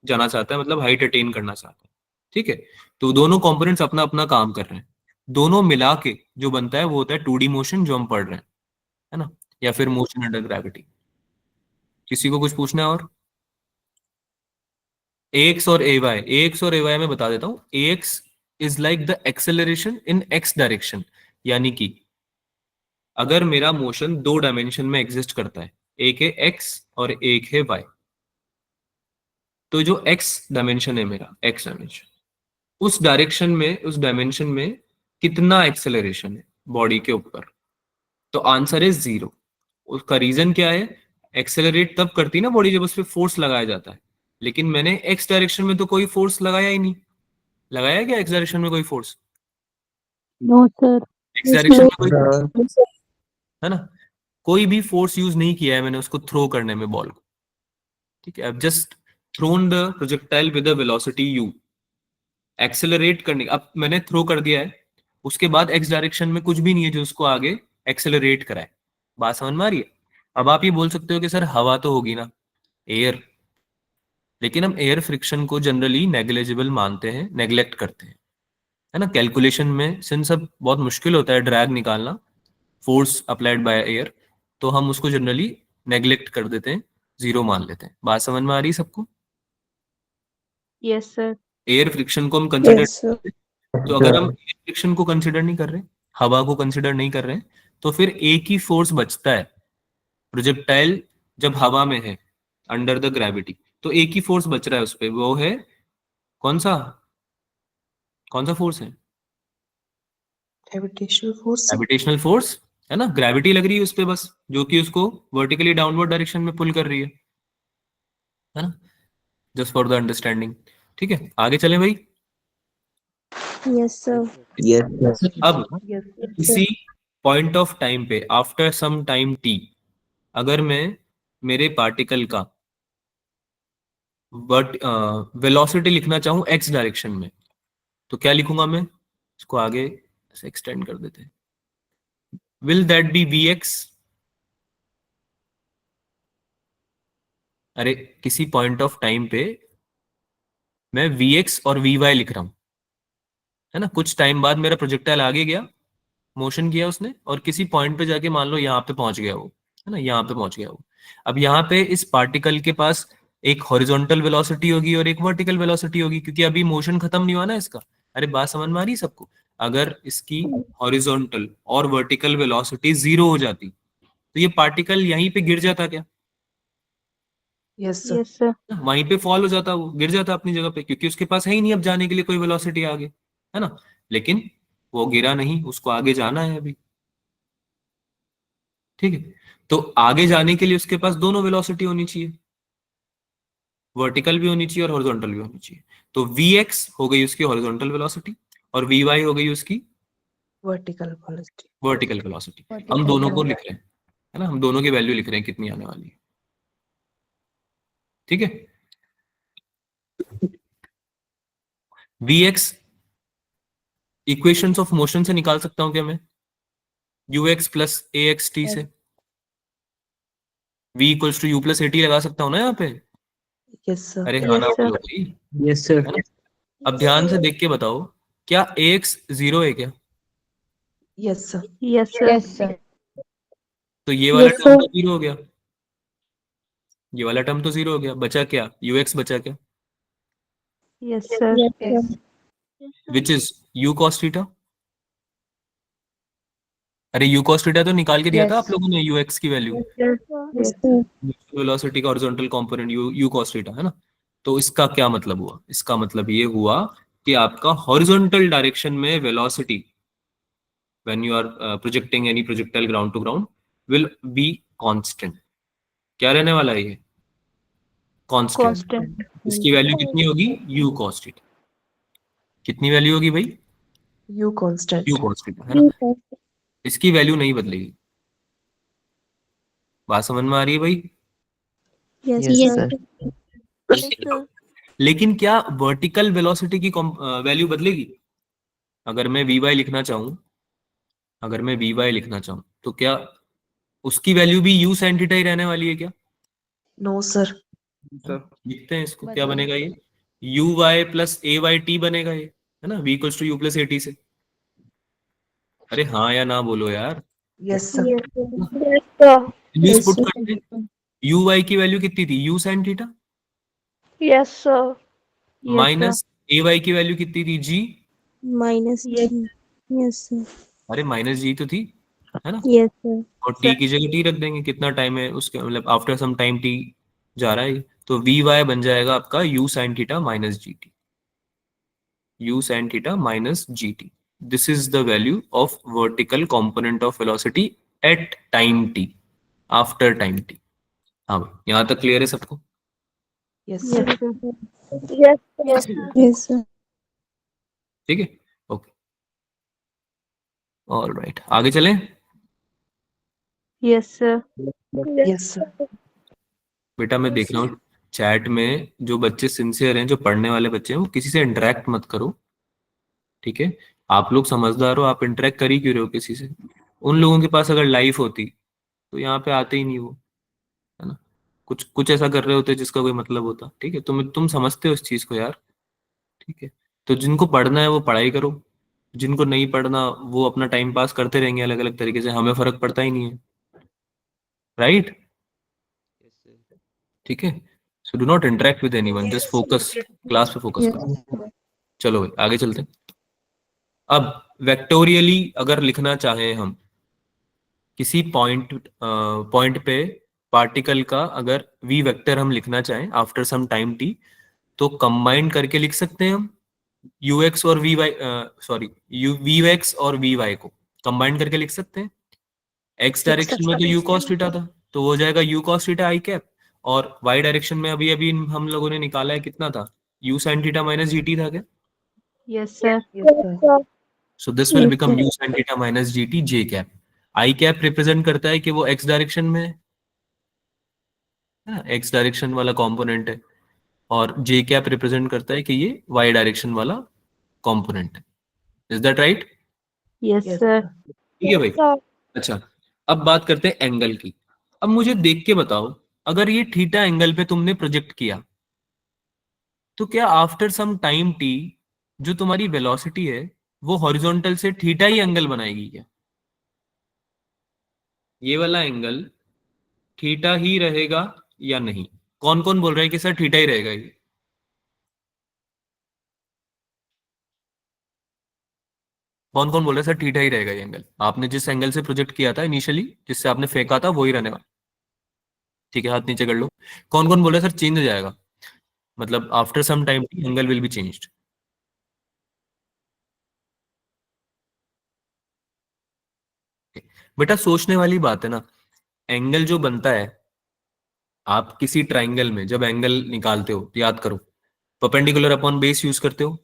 Speaker 1: जाना चाहता है, मतलब हाइट अटेन करना चाहता है। ठीक है, तो दोनों कंपोनेंट्स अपना अपना काम कर रहे हैं, दोनों मिला के जो बनता है वो होता है 2D मोशन जो हम पढ़ रहे हैं, है ना, या फिर मोशन अंडर ग्रेविटी। किसी को कुछ पूछना है और? AX और AY में बता देता हूं। AX is like the acceleration in X direction, यानी कि अगर मेरा मोशन 2 डायमेंशन में एग्जिस्ट करता है, एक है X और एक है Y, तो जो X डायमेंशन है मेरा, X डायमेंशन, उस डायमेंशन में कितना एक्सेलरेशन है बॉडी के ऊपर? तो आंसर है 0। उसका रीजन क्या है? एक्सेलरेट तब करती है ना बॉडी जब उस पर फोर्स लगाया जाता है, लेकिन मैंने एक्स डायरेक्शन में तो कोई फोर्स लगाया ही नहीं। लगाया क्या एक्स डायरेक्शन में कोई force?
Speaker 2: No sir.
Speaker 1: X direction में कोई,
Speaker 5: हाँ,
Speaker 1: है ना, कोई भी फोर्स यूज नहीं किया है मैंने उसको थ्रो करने में बॉल को। ठीक है, अब just thrown the projectile with the velocity u, accelerate करने, अब मैंने थ्रो कर दिया है, उसके बाद एक्स डायरेक्शन में कुछ भी नहीं है जो उसको आगे एक्सेलरेट कराए। बात समझ में आ रही है? अब आप ये बोल सकते हो कि सर हवा तो होगी ना, एयर, लेकिन हम एयर फ्रिक्शन को जनरली नेग्लेजिबल मानते हैं, नेग्लेक्ट करते हैं, है ना। कैलकुलेशन में सिंस अब बहुत मुश्किल होता है ड्रैग निकालना, फोर्स अप्लाइड बाय एयर, तो हम उसको जनरली नेग्लेक्ट कर देते हैं, 0 मान लेते हैं। बात समझ में आ रही है सबको?
Speaker 2: Yes sir.
Speaker 1: एयर फ्रिक्शन को हम कंसिडर,
Speaker 2: यस सर।
Speaker 1: तो अगर हम एयर फ्रिक्शन को कंसिडर नहीं कर रहे, हवा को कंसिडर नहीं कर रहे, तो फिर एक ही फोर्स बचता है प्रोजेक्टाइल जब हवा में है अंडर द ग्रेविटी, तो एक ही फोर्स बच रहा है उस पर, वो है कौन सा? कौन सा फोर्स है? ग्रेविटेशनल फोर्स, है ना। ग्रेविटी लग रही है उस पे बस, जो कि उसको वर्टिकली डाउनवर्ड डायरेक्शन में पुल कर रही है ना, जस्ट फॉर द अंडरस्टैंडिंग। ठीक है, आगे चलें भाई।
Speaker 2: Yes sir.
Speaker 5: yes,
Speaker 1: अब किसी पॉइंट ऑफ टाइम पे आफ्टर सम टाइम t, अगर मैं मेरे पार्टिकल का वेलोसिटी लिखना चाहूं x डायरेक्शन में, तो क्या लिखूंगा मैं? इसको आगे से एक्सटेंड कर देते हैं। Will that be vx? अरे किसी पॉइंट ऑफ टाइम पे मैं vx और vy लिख रहा हूं, है ना, कुछ टाइम बाद मेरा प्रोजेक्टाइल आगे गया, मोशन किया उसने, और किसी पॉइंट पे जाके मान लो यहाँ पे पहुंच गया वो, है ना, यहाँ पे पहुंच गया वो। अब यहाँ पे इस पार्टिकल के पास एक हॉरिजॉन्टल वेलोसिटी होगी और एक वर्टिकल वेलोसिटी होगी, क्योंकि अभी मोशन खत्म नहीं हुआ ना इसका। अरे बात समझ में आ रही है सबको? अगर इसकी हॉरिजॉन्टल और वर्टिकल वेलोसिटी 0 हो जाती, तो ये पार्टिकल यहीं पे गिर जाता क्या?
Speaker 2: Yes sir.
Speaker 1: वहीं पे फॉल हो जाता, वो गिर जाता अपनी जगह पे, क्योंकि उसके पास है ही नहीं अब जाने के लिए कोई वेलोसिटी आगे, है ना। लेकिन वो गिरा नहीं, उसको आगे जाना है अभी। ठीक है, तो आगे जाने के लिए उसके पास दोनों वेलोसिटी होनी चाहिए, वर्टिकल भी होनी चाहिए और हॉरिजॉन्टल भी होनी चाहिए। तो vx हो गई उसकी हॉरिजॉन्टल वेलोसिटी और vy हो गई उसकी वर्टिकल वेलोसिटी। हम दोनों को लिख रहे हैं, है ना, हम दोनों की वैल्यू लिख रहे हैं कितनी आने वाली है। ठीक है, vx इक्वेशंस ऑफ मोशन से निकाल सकता हूं क्या मैं? ux प्लस axt से v equals to u plus at लगा सकता हूं ना यहाँ पे? अरे हाँ ना बोलो भाई,
Speaker 6: Yes, sir.
Speaker 1: है ना। अब ध्यान से देख के बताओ, क्या ax 0 है क्या?
Speaker 2: Yes sir.
Speaker 1: तो ये वाला
Speaker 2: Yes,
Speaker 1: टर्म
Speaker 2: sir.
Speaker 1: तो 0 हो गया, ये वाला टर्म तो 0 हो गया, बचा क्या? ux बचा क्या?
Speaker 2: Yes sir.
Speaker 1: Which is u cos theta. अरे u cos थीटा तो निकाल के दिया था आप लोगों ने, ux की वैल्यू,
Speaker 2: यस सर।
Speaker 1: वेलोसिटी का horizontal component u cos theta, है ना। तो इसका क्या मतलब हुआ? इसका मतलब ये हुआ कि आपका हॉरिजॉन्टल डायरेक्शन में velocity when you are projecting any projectile ground to ground will be constant. क्या रहने वाला है ये? कांस्टेंट।
Speaker 2: कांस्टेंट।
Speaker 1: इसकी वैल्यू कितनी होगी? u cos theta. कितनी वैल्यू होगी भाई? u cos थीटा, है ना। इसकी वैल्यू नहीं बदलेगी। बात समझ में आ रही है भाई?
Speaker 2: Yes
Speaker 5: yes,
Speaker 2: sir.
Speaker 5: sir.
Speaker 1: लेकिन क्या वर्टिकल वेलोसिटी की वैल्यू बदलेगी? अगर मैं vy लिखना चाहूं, अगर मैं vy लिखना चाहूं, तो क्या उसकी वैल्यू भी u sin थीटा ही रहने वाली है क्या?
Speaker 7: No sir.
Speaker 1: लिखते हैं इसको, क्या बनेगा ये, U Y plus A Y T बनेगा ये, है ना, V equals to U plus A T से। अरे हाँ या ना बोलो यार।
Speaker 2: Yes, sir.
Speaker 4: Yes, sir.
Speaker 1: Values put करते हैं, यू वाई की वैल्यू कितनी थी, U sine theta,
Speaker 4: Yes, sir.
Speaker 1: Minus A Y की वैल्यू कितनी थी, G,
Speaker 2: Minus G. Yes, sir.
Speaker 1: अरे माइनस जी तो थी, है ना,
Speaker 2: Yes, sir.
Speaker 1: और टी की जगह टी रख देंगे, कितना टाइम है उसके, मतलब आफ्टर सम टाइम टी जा रहा है ये। तो वी वाई बन जाएगा आपका you sine theta minus G T, you sine theta minus G T. This is the value of vertical component of velocity at time T, after time T. हाँ भाई, यहाँ तक क्लियर है सबको?
Speaker 2: Yes,
Speaker 4: Yes,
Speaker 2: sir.
Speaker 4: sir. Yes, sir.
Speaker 2: Yes, sir.
Speaker 1: ठीक है, ओके, ऑल राइट, आगे चलें।
Speaker 2: Yes, sir.
Speaker 4: Yes,
Speaker 2: sir.
Speaker 1: बेटा मैं देख रहा हूँ चैट में जो बच्चे सिंसियर हैं, जो पढ़ने वाले बच्चे हैं, वो किसी से इंटरेक्ट मत करो, ठीक है? आप लोग समझदार हो, आप इंटरेक्ट कर ही क्यों रहे हो किसी से? उन लोगों के पास अगर लाइफ होती तो यहाँ पे आते ही नहीं वो, है ना, कुछ कुछ ऐसा कर रहे होते जिसका कोई मतलब होता, ठीक है? तुम समझते हो इस चीज को यार, ठीक है? तो जिनको पढ़ना है वो पढ़ाई करो, जिनको नहीं पढ़ना वो अपना टाइम पास करते रहेंगे अलग अलग तरीके से, हमें फर्क पड़ता ही नहीं है, राइट? ठीक है, so do not interact with anyone, just focus, class पे फोकस करो। चलो भाई आगे चलते हैं। अब वेक्टोरियली अगर लिखना चाहें हम किसी पॉइंट पे पार्टिकल का, अगर वी वेक्टर हम लिखना चाहें आफ्टर सम टाइम टी, तो कंबाइन करके लिख सकते हैं हम यू एक्स और V Y, sorry U V X और वी वाई को कंबाइन करके लिख सकते हैं। एक्स डायरेक्शन में तो यू कॉस थीटा था, तो हो जाएगा you cos theta I cap, और वाई डायरेक्शन में अभी अभी हम लोगों ने निकाला है कितना था, you sine theta minus G T था क्या?
Speaker 2: Yes, sir.
Speaker 4: yes, sir.
Speaker 1: So this will become you sine theta minus G T J cap. I cap represent करता है कि वो एक्स डायरेक्शन में है, एक्स डायरेक्शन वाला कंपोनेंट है, और जे कैप रिप्रेजेंट करता है कि ये वाई डायरेक्शन वाला कंपोनेंट है। Is that right?
Speaker 2: Yes, sir.
Speaker 1: ठीक है भाई।
Speaker 4: Sir.
Speaker 1: अच्छा, अब बात करते हैं एंगल की। अब मुझे देख के बताओ, अगर ये थीटा एंगल पे तुमने प्रोजेक्ट किया, तो क्या आफ्टर सम टाइम टी जो तुम्हारी वेलोसिटी है वो हॉरिजॉन्टल से थीटा ही एंगल बनाएगी क्या? ये वाला एंगल थीटा ही रहेगा या नहीं? कौन कौन बोल रहा है कि सर थीटा ही रहेगा ये? कौन कौन बोल रहा है सर थीटा ही रहेगा ये एंगल? आपने जिस एंगल से प्रोजेक्ट किया था इनिशियली, जिससे आपने फेंका था, वही रहने वाला, ठीक है? हाथ नीचे कर लो। कौन कौन बोल रहा है सर चेंज हो जाएगा, मतलब after some time angle will be changed? बेटा सोचने वाली बात है ना, एंगल जो बनता है, आप किसी ट्राइंगल में जब एंगल निकालते हो तो याद करो, परपेंडिकुलर अपॉन बेस यूज करते हो,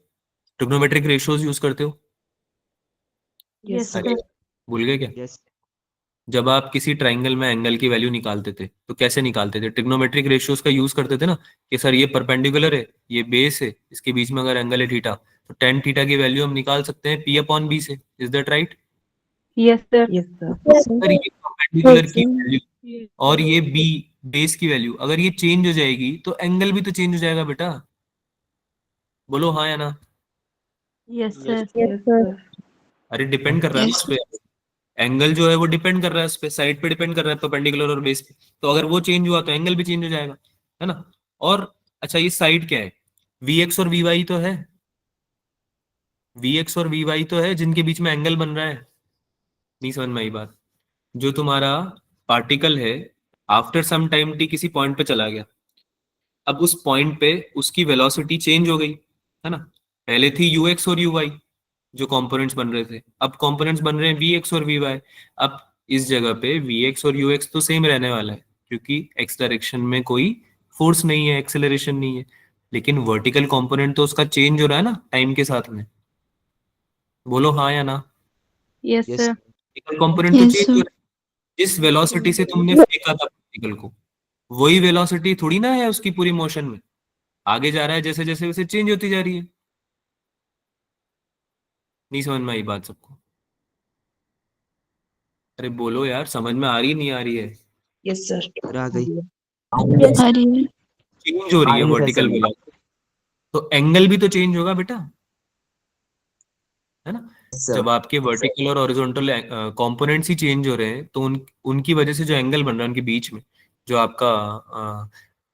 Speaker 1: ट्रिग्नोमेट्रिक रेशियोज यूज करते हो।
Speaker 2: Yes,
Speaker 1: अरे
Speaker 2: sir.
Speaker 1: भूल गए क्या?
Speaker 6: Yes.
Speaker 1: जब आप किसी ट्राइंगल में एंगल की वैल्यू निकालते थे तो कैसे निकालते थे? ट्रिग्नोमेट्रिक रेशियोज का यूज करते थे ना, कि सर ये परपेंडिकुलर है, ये बेस है, इसके बीच में अगर एंगल है थीटा, तो टेन थीटा की वैल्यू हम निकाल सकते हैं पी अपॉन बी से। Is that right?
Speaker 2: Yes, sir.
Speaker 4: Yes,
Speaker 1: sir ये परपेंडिकुलर की
Speaker 2: sir.
Speaker 1: वैल्यू और ये बी बेस की वैल्यू अगर ये चेंज हो जाएगी तो एंगल भी तो चेंज हो जाएगा बेटा, बोलो हाँ या ना?
Speaker 2: Yes, sir.
Speaker 4: yes, sir.
Speaker 1: अरे डिपेंड कर रहा है ना उस पे, एंगल जो है वो डिपेंड कर रहा है उस पे, साइड पे डिपेंड कर रहा है, परपेंडिकुलर और बेस पे। तो अगर वो चेंज हुआ तो एंगल भी चेंज हो जाएगा, है ना? और अच्छा, ये साइड क्या है? वी एक्स और वी वाई तो है, वी एक्स और वी वाई तो है जिनके बीच में एंगल बन रहा है। नहीं समझ में आई बात? जो तुम्हारा पार्टिकल है आफ्टर सम टाइम टी किसी पॉइंट पे चला गया, अब उस पॉइंट पे उसकी वेलोसिटी चेंज हो गई, है ना? पहले थी यू एक्स और यू वाई जो कंपोनेंट्स बन रहे थे, अब कंपोनेंट्स बन रहे हैं वी एक्स और वी वाई। अब इस जगह पे वी एक्स और यू एक्स तो सेम रहने वाला है, क्योंकि एक्स डायरेक्शन में कोई फोर्स नहीं है, एक्सेलरेशन नहीं है, लेकिन वर्टिकल कंपोनेंट तो उसका चेंज हो रहा है ना टाइम के साथ में, बोलो हाँ या ना?
Speaker 2: Yes,
Speaker 6: Yes.
Speaker 2: sir.
Speaker 1: Vertical component तो चेंज हो रहा है, जिस वेलोसिटी से तुमने फेंका था पार्टिकल को, वही वेलोसिटी थोड़ी ना है उसकी पूरी मोशन में, आगे जा रहा है जैसे जैसे वैसे चेंज होती जा रही है। नहीं समझ में आई बात सबको? अरे बोलो यार, समझ में आ रही नहीं आ रही है?
Speaker 2: Yes, sir.
Speaker 6: आ गई।
Speaker 2: Yes.
Speaker 1: चेंज हो रही है
Speaker 6: RE है
Speaker 1: वर्टिकल
Speaker 6: सर।
Speaker 1: वेलोसिटी, तो एंगल भी तो चेंज होगा बेटा, है ना।
Speaker 6: सर
Speaker 1: जब आपके वर्टिकल और हॉरिजॉन्टल कंपोनेंट्स ही चेंज हो रहे हैं तो उनकी वजह से जो एंगल बन रहा है उनके बीच में, जो आपका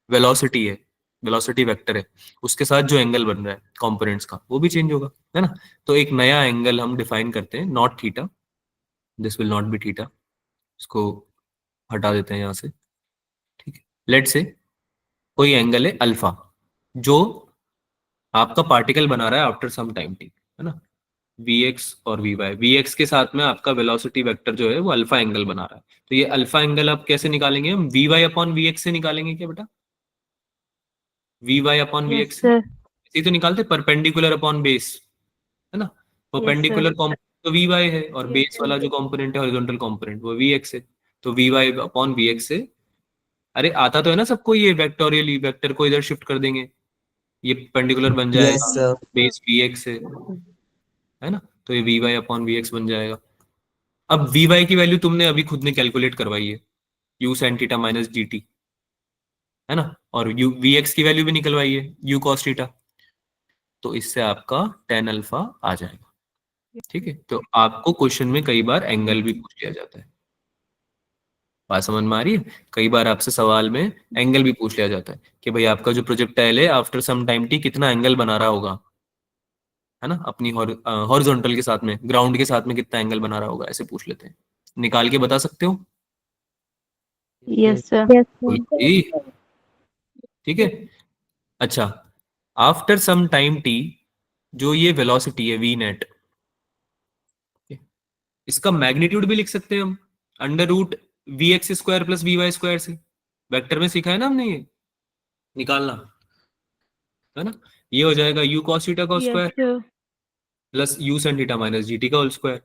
Speaker 1: वेलोसिटी है, वेलोसिटी वेक्टर है, उसके साथ जो एंगल बन रहा है कंपोनेंट्स का, वो भी चेंज होगा, है ना। तो एक नया एंगल हम डिफाइन करते हैं, not theta, this will not be theta, इसको हटा देते हैं यहाँ से, ठीक है। लेट से कोई एंगल है अल्फा, जो आपका पार्टिकल बना रहा है आफ्टर सम टाइम टी, है ना। Vx और Vy के साथ में आपका वेलोसिटी वेक्टर जो है वो अल्फा एंगल बना रहा है। तो ये अल्फा एंगल आप कैसे निकालेंगे, हम Vy अपॉन Vx से निकालेंगे क्या बेटा, Vy अपॉन
Speaker 2: Yes,
Speaker 1: Vx से
Speaker 2: sir.
Speaker 1: इसी तो निकालते, परपेंडिकुलर अपॉन बेस, है ना। परपेंडिकुलर कंपोनेंट तो Vy है और बेस वाला जो कंपोनेंट है हॉरिजॉन्टल कंपोनेंट वो Vx है, तो Vy अपॉन Vx से, अरे आता तो है ना सबको, ये वेक्टोरियली वेक्टर को इधर शिफ्ट कर देंगे, ये परपेंडिकुलर बन
Speaker 6: यस
Speaker 1: जाएगा
Speaker 6: सर।
Speaker 1: बेस Vx से, है ना। तो ये Vy अपॉन Vx बन जाएगा। अब Vy की वैल्यू तुमने अभी खुद ने कैलकुलेट करवाई है, u sin theta minus gt, है ना, और u Vx की वैल्यू भी निकलवाई है, u cos थीटा, तो इससे आपका tan अल्फा आ जाएगा, ठीक है। तो आपको क्वेश्चन में कई बार एंगल भी पूछ लिया जाता है, बात समझ में आ रही है। कई बार आपसे सवाल में एंगल भी पूछ लिया जाता है कि भाई आपका जो प्रोजेक्टाइल है आफ्टर सम टाइम टी कितना एंगल बना रहा होगा, है ना, अपनी हॉरिजॉन्टल के साथ में, ग्राउंड के साथ में कितना एंगल बना रहा होगा, ऐसे पूछ लेते हैं। निकाल के बता सकते हो,
Speaker 2: Yes, sir.
Speaker 1: बोलो जी, ठीक है। अच्छा, आफ्टर सम टाइम टी जो ये वेलोसिटी है वी नेट, इसका मैग्नीट्यूड भी लिख सकते हैं हम, under root V X square plus V Y square से, वेक्टर में सीखा है ना हमने ये निकालना, है ना। ये हो जाएगा यू कॉस थीटा का
Speaker 2: Yes,
Speaker 1: square
Speaker 2: sir.
Speaker 1: Plus you sin theta minus G T का होल स्क्वायर,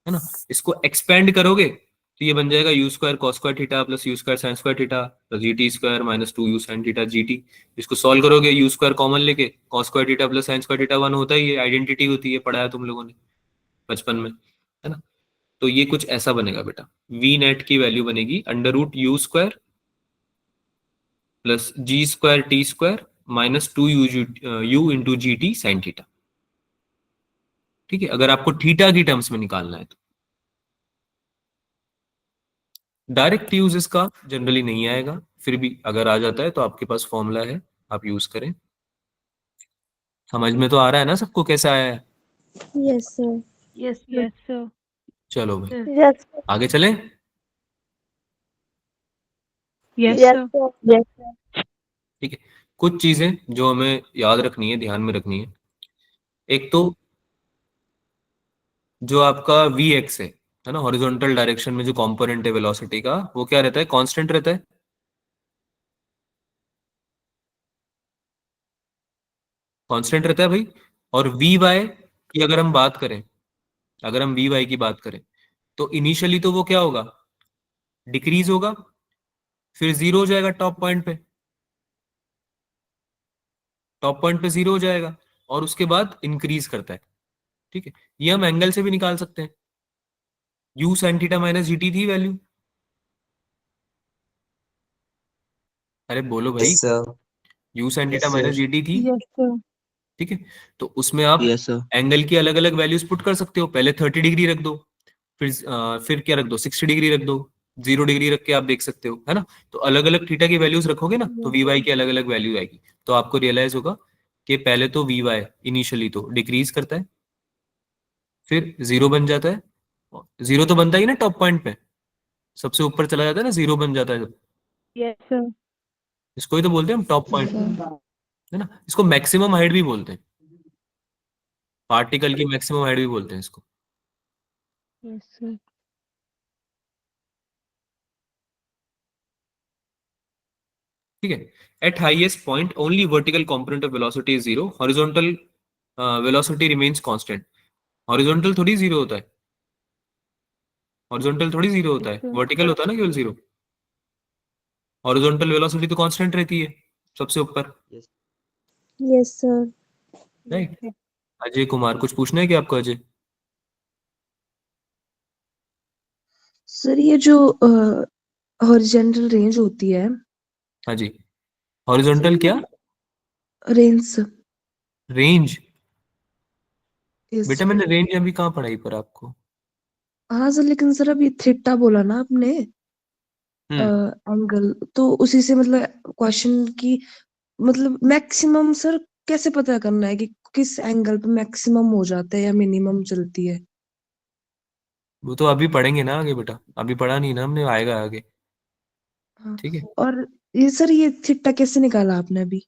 Speaker 1: है ना। इसको एक्सपेंड करोगे तो ये बन जाएगा you square cos square theta plus you square sine square theta plus G T square minus 2 you sine theta G T. इसको सॉल्व करोगे यू स्क्वायर कॉमन लेके, cos square theta plus sine square theta 1 होता ही है, आइडेंटिटी होती है, पढ़ाया तुम लोगों ने बचपन में, है ना। तो ये कुछ ऐसा बनेगा बेटा, वी नेट की वैल्यू बनेगी under root U square plus G square T square minus 2 U into G T sine theta, ठीक है। अगर आपको थीटा की टर्म्स में निकालना है तो डायरेक्ट यूज इसका जनरली नहीं आएगा, फिर भी अगर आ जाता है तो आपके पास फॉर्मूला है, आप यूज करें। समझ में तो आ रहा है ना सबको कैसे आया है।
Speaker 7: Yes, sir.
Speaker 2: Yes, sir. Yes, sir.
Speaker 1: चलो भाई
Speaker 2: Sir.
Speaker 4: यस
Speaker 1: आगे चलें।
Speaker 2: Yes,
Speaker 4: yes
Speaker 2: sir.
Speaker 4: Sir
Speaker 7: Yes, sir.
Speaker 1: ठीक है, कुछ चीजें जो हमें याद रखनी है, ध्यान में रखनी है। एक तो जो आपका वी एक्स है ना, हॉरिजॉन्टल डायरेक्शन में जो कंपोनेंट है वेलोसिटी का, वो क्या रहता है, कांस्टेंट रहता है, कांस्टेंट रहता है भाई। और वी वाई की अगर हम बात करें, अगर हम वी वाई की बात करें तो इनिशियली तो वो क्या होगा, डिक्रीज होगा, फिर जीरो हो जाएगा टॉप पॉइंट पे, टॉप पॉइंट पे जीरो हो जाएगा और उसके बाद इंक्रीज करता है, ठीक है। ये हम एंगल से भी निकाल सकते हैं, you sine theta minus GT थी वैल्यू, अरे बोलो भाई,
Speaker 6: yes sir.
Speaker 1: You sine theta
Speaker 6: yes
Speaker 1: minus
Speaker 6: sir.
Speaker 1: GT थी,
Speaker 2: Yes, sir.
Speaker 1: ठीक है। तो उसमें आप
Speaker 6: यस सर।
Speaker 1: एंगल की अलग अलग वैल्यूज पुट कर सकते हो, पहले 30 डिग्री रख दो, फिर क्या रख दो, 60 डिग्री रख दो, 0 डिग्री रख के आप देख सकते हो, है ना। तो अलग अलग थीटा की वैल्यूज रखोगे ना तो वी वाई की अलग अलग वैल्यू आएगी, तो आपको रियलाइज होगा कि पहले तो वी वाई इनिशियली तो डिक्रीज करता है, फिर जीरो बन जाता है, जीरो तो बनता ही ना टॉप पॉइंट पे, सबसे ऊपर चला जाता है ना, जीरो बन जाता है जब,
Speaker 2: Yes, sir.
Speaker 1: इसको ही तो बोलते हैं हम टॉप
Speaker 7: Yes,
Speaker 1: पॉइंट,
Speaker 7: sir.
Speaker 1: है ना। इसको मैक्सिमम हाइट भी बोलते हैं, पार्टिकल की मैक्सिमम हाइट भी बोलते हैं इसको,
Speaker 2: Yes, sir.
Speaker 1: ठीक है। Eight highest point only vertical component of velocity is zero, horizontal velocity remains constant. Horizontal थोड़ी जीरो होता है, हॉरिजॉन्टल थोड़ी जीरो होता
Speaker 2: Yes,
Speaker 1: है,
Speaker 2: sir.
Speaker 1: वर्टिकल होता है ना केवल जीरो, हॉरिजॉन्टल वेलोसिटी तो कांस्टेंट रहती है सबसे ऊपर,
Speaker 7: Yes, sir.
Speaker 1: Right. Ajay Kumar कुछ पूछना है क्या आपको, अजय।
Speaker 8: सर ये जो हॉरिजॉन्टल रेंज होती है
Speaker 1: हाँ जी, हॉरिजॉन्टल क्या?
Speaker 8: Range sir.
Speaker 1: रेंज?
Speaker 8: यस
Speaker 1: बेटा
Speaker 8: सर।
Speaker 1: मैंने रेंज अभी कहाँ पढ़ाई पर आपको।
Speaker 8: हाँ सर, लेकिन सर अभी थीटा बोला ना आपने
Speaker 1: हम्म
Speaker 8: एंगल, तो उसी से मतलब क्वेश्चन की मतलब मैक्सिमम सर कैसे पता करना है कि किस एंगल पे मैक्सिमम हो जाता है या मिनिमम चलती है?
Speaker 1: वो तो अभी पढ़ेंगे ना आगे बेटा, अभी पढ़ा नहीं ना हमने, आएगा आगे।
Speaker 8: हाँ।
Speaker 1: ठीक है।
Speaker 8: और ये सर, ये थीटा कैसे निकाला आपने अभी?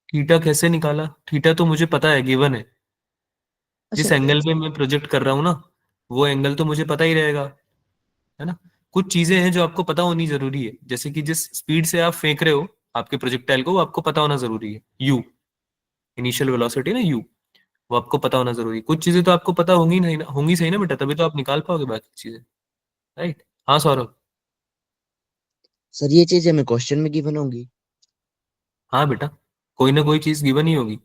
Speaker 1: थीटा कैसे निकाला? थीटा तो मुझे पता है, गिवन है।
Speaker 8: अच्छा।
Speaker 1: जिस एंगल में मैं प्रोजेक्ट कर रहा हूँ ना, वो एंगल तो मुझे पता ही रहेगा, है ना। कुछ चीजें हैं जो आपको पता होनी जरूरी है, जैसे कि जिस स्पीड से आप फेंक रहे हो आपके प्रोजेक्टाइल को, वो आपको पता होना जरूरी है। यू, इनिशियल वेलोसिटी ना, यू, वो आपको पता होना जरूरी है। कुछ चीजें तो आपको पता होंगी नहीं ना, होंगी सही ना बेटा, तभी तो आप निकाल पाओगे बाकी चीजें। राइट। हाँ सौरभ।
Speaker 6: सर ये चीज हमें क्वेश्चन में गिवन होंगी?
Speaker 1: हाँ बेटा, कोई ना कोई चीज गिवन ही होगी,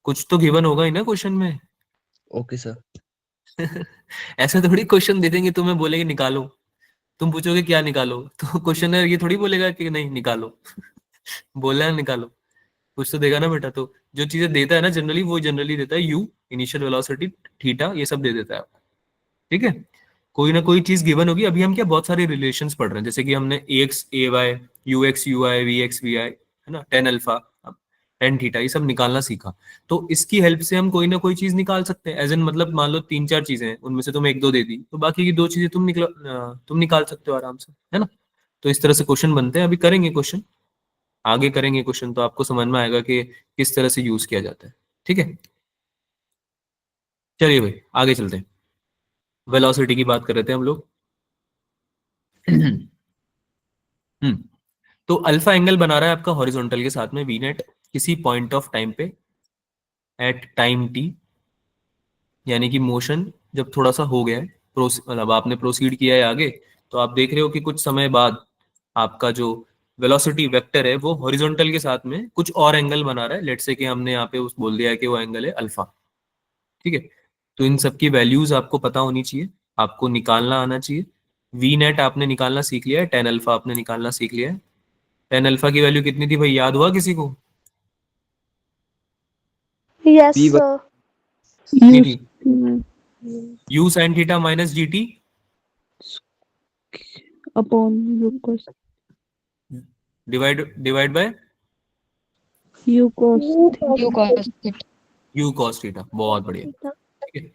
Speaker 1: कुछ तो गिवन होगा ही ना क्वेश्चन में।
Speaker 6: Okay sir.
Speaker 1: ऐसे थोड़ी क्वेश्चन दे देंगे तुम्हें, बोलेंगे निकालो, तुम पूछोगे क्या निकालो, तो क्वेश्चनर ये थोड़ी बोलेगा कि नहीं निकालो। बोलना है निकालो, कुछ तो देगा ना बेटा। तो जो चीजें देता है ना जनरली, वो जनरली देता है यू, इनिशियल वेलोसिटी, थीटा, ये सब दे देता है आपको। ठीक है। कोई ना कोई चीज गिवन होगी। अभी हम क्या बहुत सारे रिलेशंस पढ़ रहे हैं, जैसे कि हमने A X A Y, U X U I, V X V I, है ना, टेन अल्फा, टेन थीटा, ये सब निकालना सीखा। तो इसकी हेल्प से हम कोई ना कोई चीज निकाल सकते हैं। एज एन मतलब मान लो तीन चार चीजें हैं, उनमें से तुम एक दो दे दी, तो बाकी की दो चीजें तुम निकाल सकते हो आराम से, है ना। तो इस तरह से क्वेश्चन बनते हैं। अभी करेंगे क्वेश्चन, आगे करेंगे क्वेश्चन, तो आपको समझ में आएगा कि किस तरह से यूज किया जाता है। ठीक है, चलिए भाई आगे चलते हैं। वेलोसिटी की बात कर रहे थे हम लोग। हम्म तो अल्फा एंगल बना रहा है आपका हॉरिजॉन्टल के साथ में वी नेट, किसी पॉइंट ऑफ टाइम पे, एट टाइम टी, यानी कि मोशन जब थोड़ा सा हो गया है, मतलब आपने प्रोसीड किया है आगे, तो आप देख रहे हो कि कुछ समय बाद आपका जो वेलोसिटी वेक्टर है वो हॉरिजॉन्टल के साथ में कुछ और एंगल बना रहा है। लेट्स से कि हमने यहाँ पे उस बोल दिया है कि वो एंगल है अल्फा। ठीक है। तो इन सब की वैल्यूज आपको पता होनी चाहिए, आपको निकालना आना चाहिए। वी नेट आपने निकालना सीख लिया है, टेन अल्फा आपने निकालना सीख लिया है। टेन अल्फा की वैल्यू कितनी थी भाई, याद हुआ किसी को?
Speaker 4: Yes
Speaker 6: P
Speaker 4: sir.
Speaker 1: कितनी
Speaker 2: use
Speaker 1: थी? U sine theta minus G T
Speaker 2: upon u cos
Speaker 1: divide by
Speaker 2: u cos
Speaker 7: You got it.
Speaker 1: You cos theta. बहुत बढ़िया। ठीक है।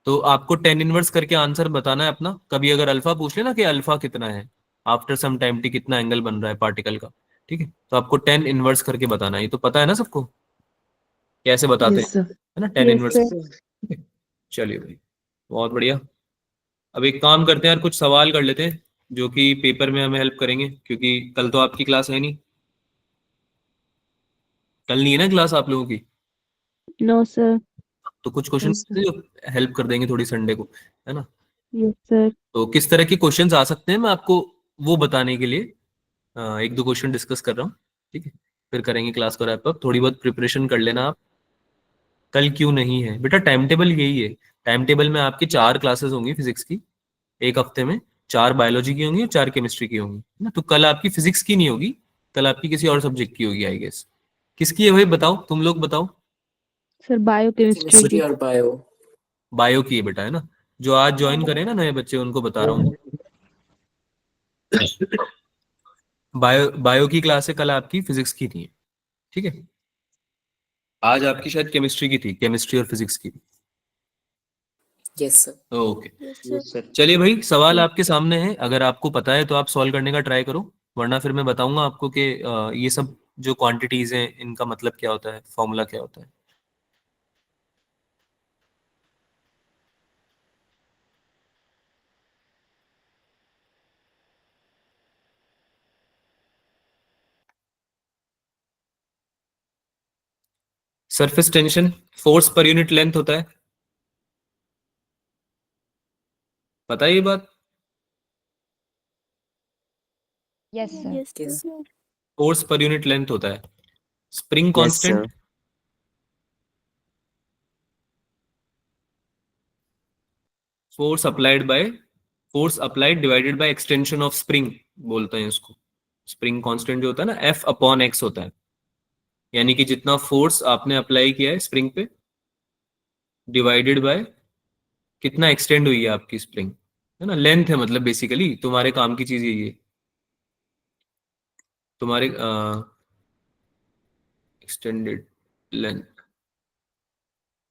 Speaker 1: तो आपको टेन इनवर्स करके आंसर बताना है अपना। कभी अगर अल्फा पूछ लेना कि अल्फा कितना है, आफ्टर सम टाइम टी कितना एंगल बन रहा है पार्टिकल का, ठीक है, तो आपको टेन इनवर्स करके बताना है। ये तो पता है ना सबको कैसे बताते हैं,
Speaker 8: यस सर।
Speaker 1: है ना, टेन
Speaker 2: yes
Speaker 1: इनवर्स।
Speaker 2: sir
Speaker 1: चलिए भाई, बहुत बढ़िया। अब एक काम करते हैं यार, कुछ सवाल कर लेते हैं जो कि पेपर में हमें हेल्प करेंगे, क्योंकि कल तो आपकी क्लास है नहीं। कल नहीं है ना क्लास आप लोगों की?
Speaker 2: no sir
Speaker 1: तो कुछ क्वेश्चन
Speaker 8: यस सर।
Speaker 1: जो हेल्प कर देंगे थोड़ी संडे को, है ना।
Speaker 2: yes sir
Speaker 1: तो किस तरह के क्वेश्चंस आ सकते हैं मैं आपको वो बताने के लिए एक दो क्वेश्चन डिस्कस कर रहा हूँ। ठीक है, फिर करेंगे क्लास को रैप अप। थोड़ी बहुत प्रिपरेशन कर लेना आप। कल क्यों नहीं है बेटा, टाइम टेबल यही है। टाइम टेबल में आपकी चार क्लासेस होंगी फिजिक्स की एक हफ्ते में, चार बायोलॉजी की होंगी और चार केमिस्ट्री की होंगी, है ना। तो कल आपकी फिजिक्स की नहीं होगी, कल आपकी किसी और सब्जेक्ट की होगी आई गेस। किसकी है भाई, बताओ, तुम लोग बताओ।
Speaker 2: sir biochemistry
Speaker 3: केमिस्ट्री
Speaker 2: की
Speaker 3: और बायो।
Speaker 1: बायो की है बेटा, है ना। जो आज ज्वाइन करे ना नए बच्चे, उनको बता रहा हूँ। बायो की क्लास है, कल आपकी फिजिक्स की थी। ठीक है, आज आपकी शायद केमिस्ट्री की थी, केमिस्ट्री और फिजिक्स की।
Speaker 3: Yes sir.
Speaker 1: Okay.
Speaker 7: Yes, sir.
Speaker 6: Yes sir.
Speaker 1: चलिए भाई, सवाल आपके सामने है, अगर आपको पता है तो आप सॉल्व करने का ट्राई करो, वरना फिर मैं बताऊंगा आपको कि ये सब जो क्वांटिटीज हैं इनका मतलब क्या होता है, फॉर्मूला क्या होता है। Surface tension force per unit length होता है, पता है ये बात?
Speaker 7: Yes, sir.
Speaker 4: Yes
Speaker 3: yes.
Speaker 4: Sir.
Speaker 1: Force per unit length होता है। Spring
Speaker 5: Yes, sir.
Speaker 1: Constant, force applied divided by extension of spring बोलते हैं इसको। स्प्रिंग कांस्टेंट जो होता है ना F अपॉन एक्स होता है, यानी कि जितना फोर्स आपने अप्लाई किया है स्प्रिंग पे डिवाइडेड बाय कितना एक्सटेंड हुई है आपकी स्प्रिंग, है ना, लेंथ है मतलब बेसिकली तुम्हारे काम की चीज यही है, तुम्हारे एक्सटेंडेड लेंथ,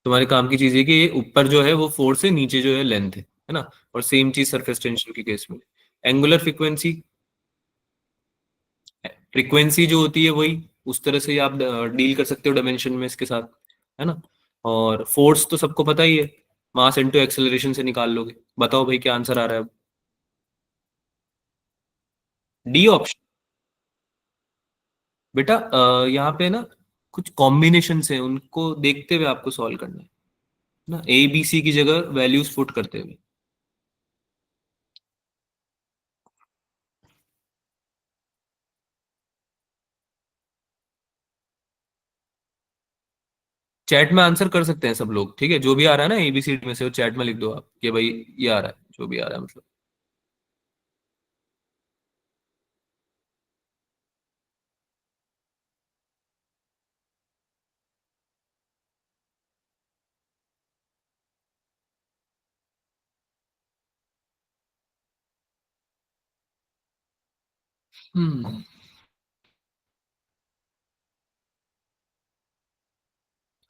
Speaker 1: तुम्हारे काम की चीज है कि ये ऊपर जो है वो फोर्स है, नीचे जो है लेंथ है ना। और सेम चीज सरफेस टेंशन के केस में एंगुलर फ्रीक्वेंसी, फ्रीक्वेंसी जो होती है वही उस तरह से आप डील कर सकते हो डायमेंशन में इसके साथ, है ना। और फोर्स तो सबको पता ही है, मास इनटू एक्सेलरेशन से निकाल लोगे। बताओ भाई क्या आंसर आ रहा है अब? D option. बेटा यहाँ पे ना कुछ कॉम्बिनेशन है, उनको देखते हुए आपको सॉल्व करना है ना, ए बी सी की जगह वैल्यूज पुट करते हुए। चैट में आंसर कर सकते हैं सब लोग, ठीक है, जो भी आ रहा है ना एबीसीडी में से वो चैट में लिख दो आप कि भाई ये आ रहा है, जो भी आ रहा है मतलब। हम्म,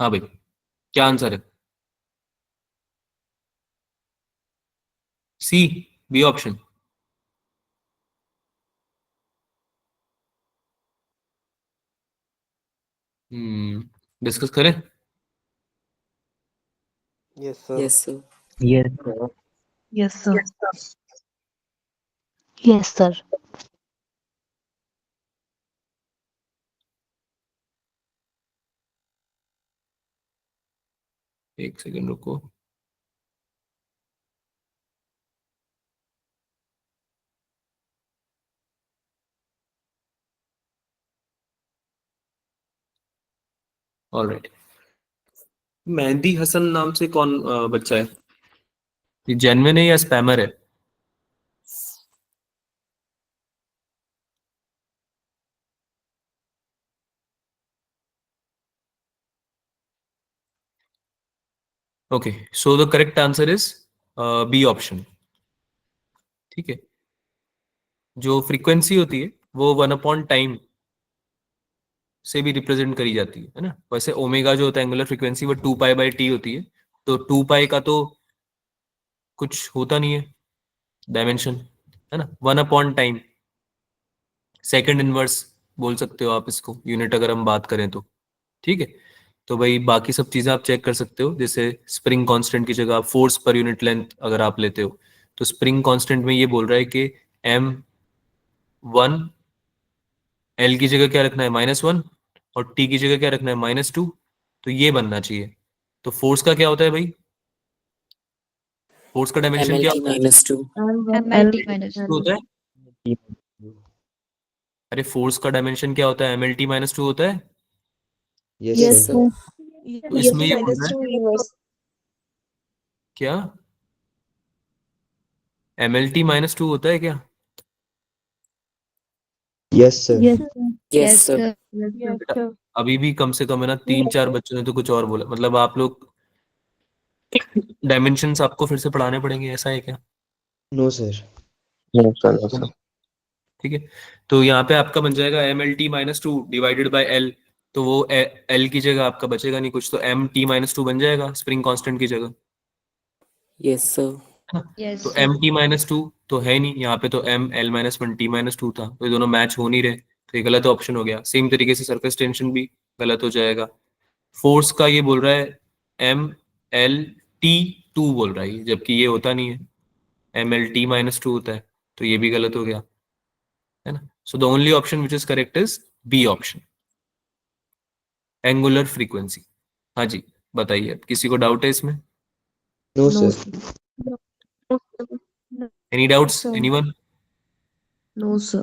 Speaker 1: हाँ भाई क्या आंसर है? सी, बी ऑप्शन। डिस्कस करें?
Speaker 9: Yes, sir.
Speaker 3: Yes sir.
Speaker 5: Yes, sir.
Speaker 8: Yes sir.
Speaker 2: Yes, sir.
Speaker 1: एक सेकंड रुको। ऑलराइट, मेहंदी हसन नाम से कौन बच्चा है? ये जेन्युइन है या स्पैमर है? Okay, so the correct answer is B option. ठीक है, जो फ्रीक्वेंसी होती है वो 1/टाइम से भी रिप्रेजेंट करी जाती है ना। वैसे ओमेगा जो होता है एंगुलर फ्रीक्वेंसी वो 2π/t होती है, तो 2π का तो कुछ होता नहीं है डायमेंशन, है ना। 1/टाइम, सेकंड इनवर्स बोल सकते हो आप इसको, यूनिट अगर हम बात करें तो। ठीक है, तो भाई बाकी सब चीजें आप चेक कर सकते हो, जैसे स्प्रिंग कांस्टेंट की जगह फोर्स पर यूनिट लेंथ अगर आप लेते हो तो स्प्रिंग कांस्टेंट में ये बोल रहा है कि m1, l की जगह क्या रखना है -1 और t की जगह क्या रखना है -2, तो ये बनना चाहिए। तो फोर्स का क्या होता है भाई? फोर्स का डायमेंशन क्या
Speaker 3: MLT
Speaker 1: होता है?
Speaker 3: -2।
Speaker 7: MLT minus
Speaker 1: टू होता है। अरे फोर्स का डायमेंशन क्या होता है? mlt-2 होता है।
Speaker 6: Yes,
Speaker 2: Yes,
Speaker 3: yes
Speaker 6: sir.
Speaker 2: sir.
Speaker 3: Sir.
Speaker 1: तो इसमें ये बोल रहा है क्या mlt-2 होता है क्या?
Speaker 6: Yes, sir.
Speaker 2: Yes, sir.
Speaker 3: Yes
Speaker 7: yes
Speaker 3: sir.
Speaker 7: sir
Speaker 2: Yes,
Speaker 1: बेटा
Speaker 2: sir.
Speaker 1: अभी भी कम से कम है ना 3-4 बच्चों ने तो कुछ और बोला, मतलब आप लोग डायमेंशंस आपको फिर से पढ़ाने पड़ेंगे, ऐसा है क्या?
Speaker 6: No, sir.
Speaker 5: No, sir. No, sir.
Speaker 1: ठीक है, तो यहाँ पे आपका बन जाएगा mlt-2 डिवाइडेड बाय l, तो वो l की जगह आपका बचेगा नहीं कुछ, तो mt-2 बन जाएगा स्प्रिंग कांस्टेंट की जगह,
Speaker 3: यस सर।
Speaker 1: है ना।
Speaker 7: yes
Speaker 1: तो
Speaker 7: sir
Speaker 1: mt-2 तो है नहीं यहाँ पे, तो m l-1 t-2 था, तो ये दोनों मैच हो नहीं रहे, तो ये गलत ऑप्शन हो गया। सेम तरीके से सरफेस टेंशन भी गलत हो जाएगा। फोर्स का ये बोल रहा है m l-t-2 बोल रहा है, जबकि ये होता नहीं है, mlt-2 होता है, तो ये भी गलत हो गया, है ना। So the only option which is correct is B option, angular frequency. हाँ जी, बताइए अब किसी को डाउट है इसमें?
Speaker 6: No,
Speaker 8: no
Speaker 6: sir.
Speaker 1: Any doubts anyone?
Speaker 8: No sir.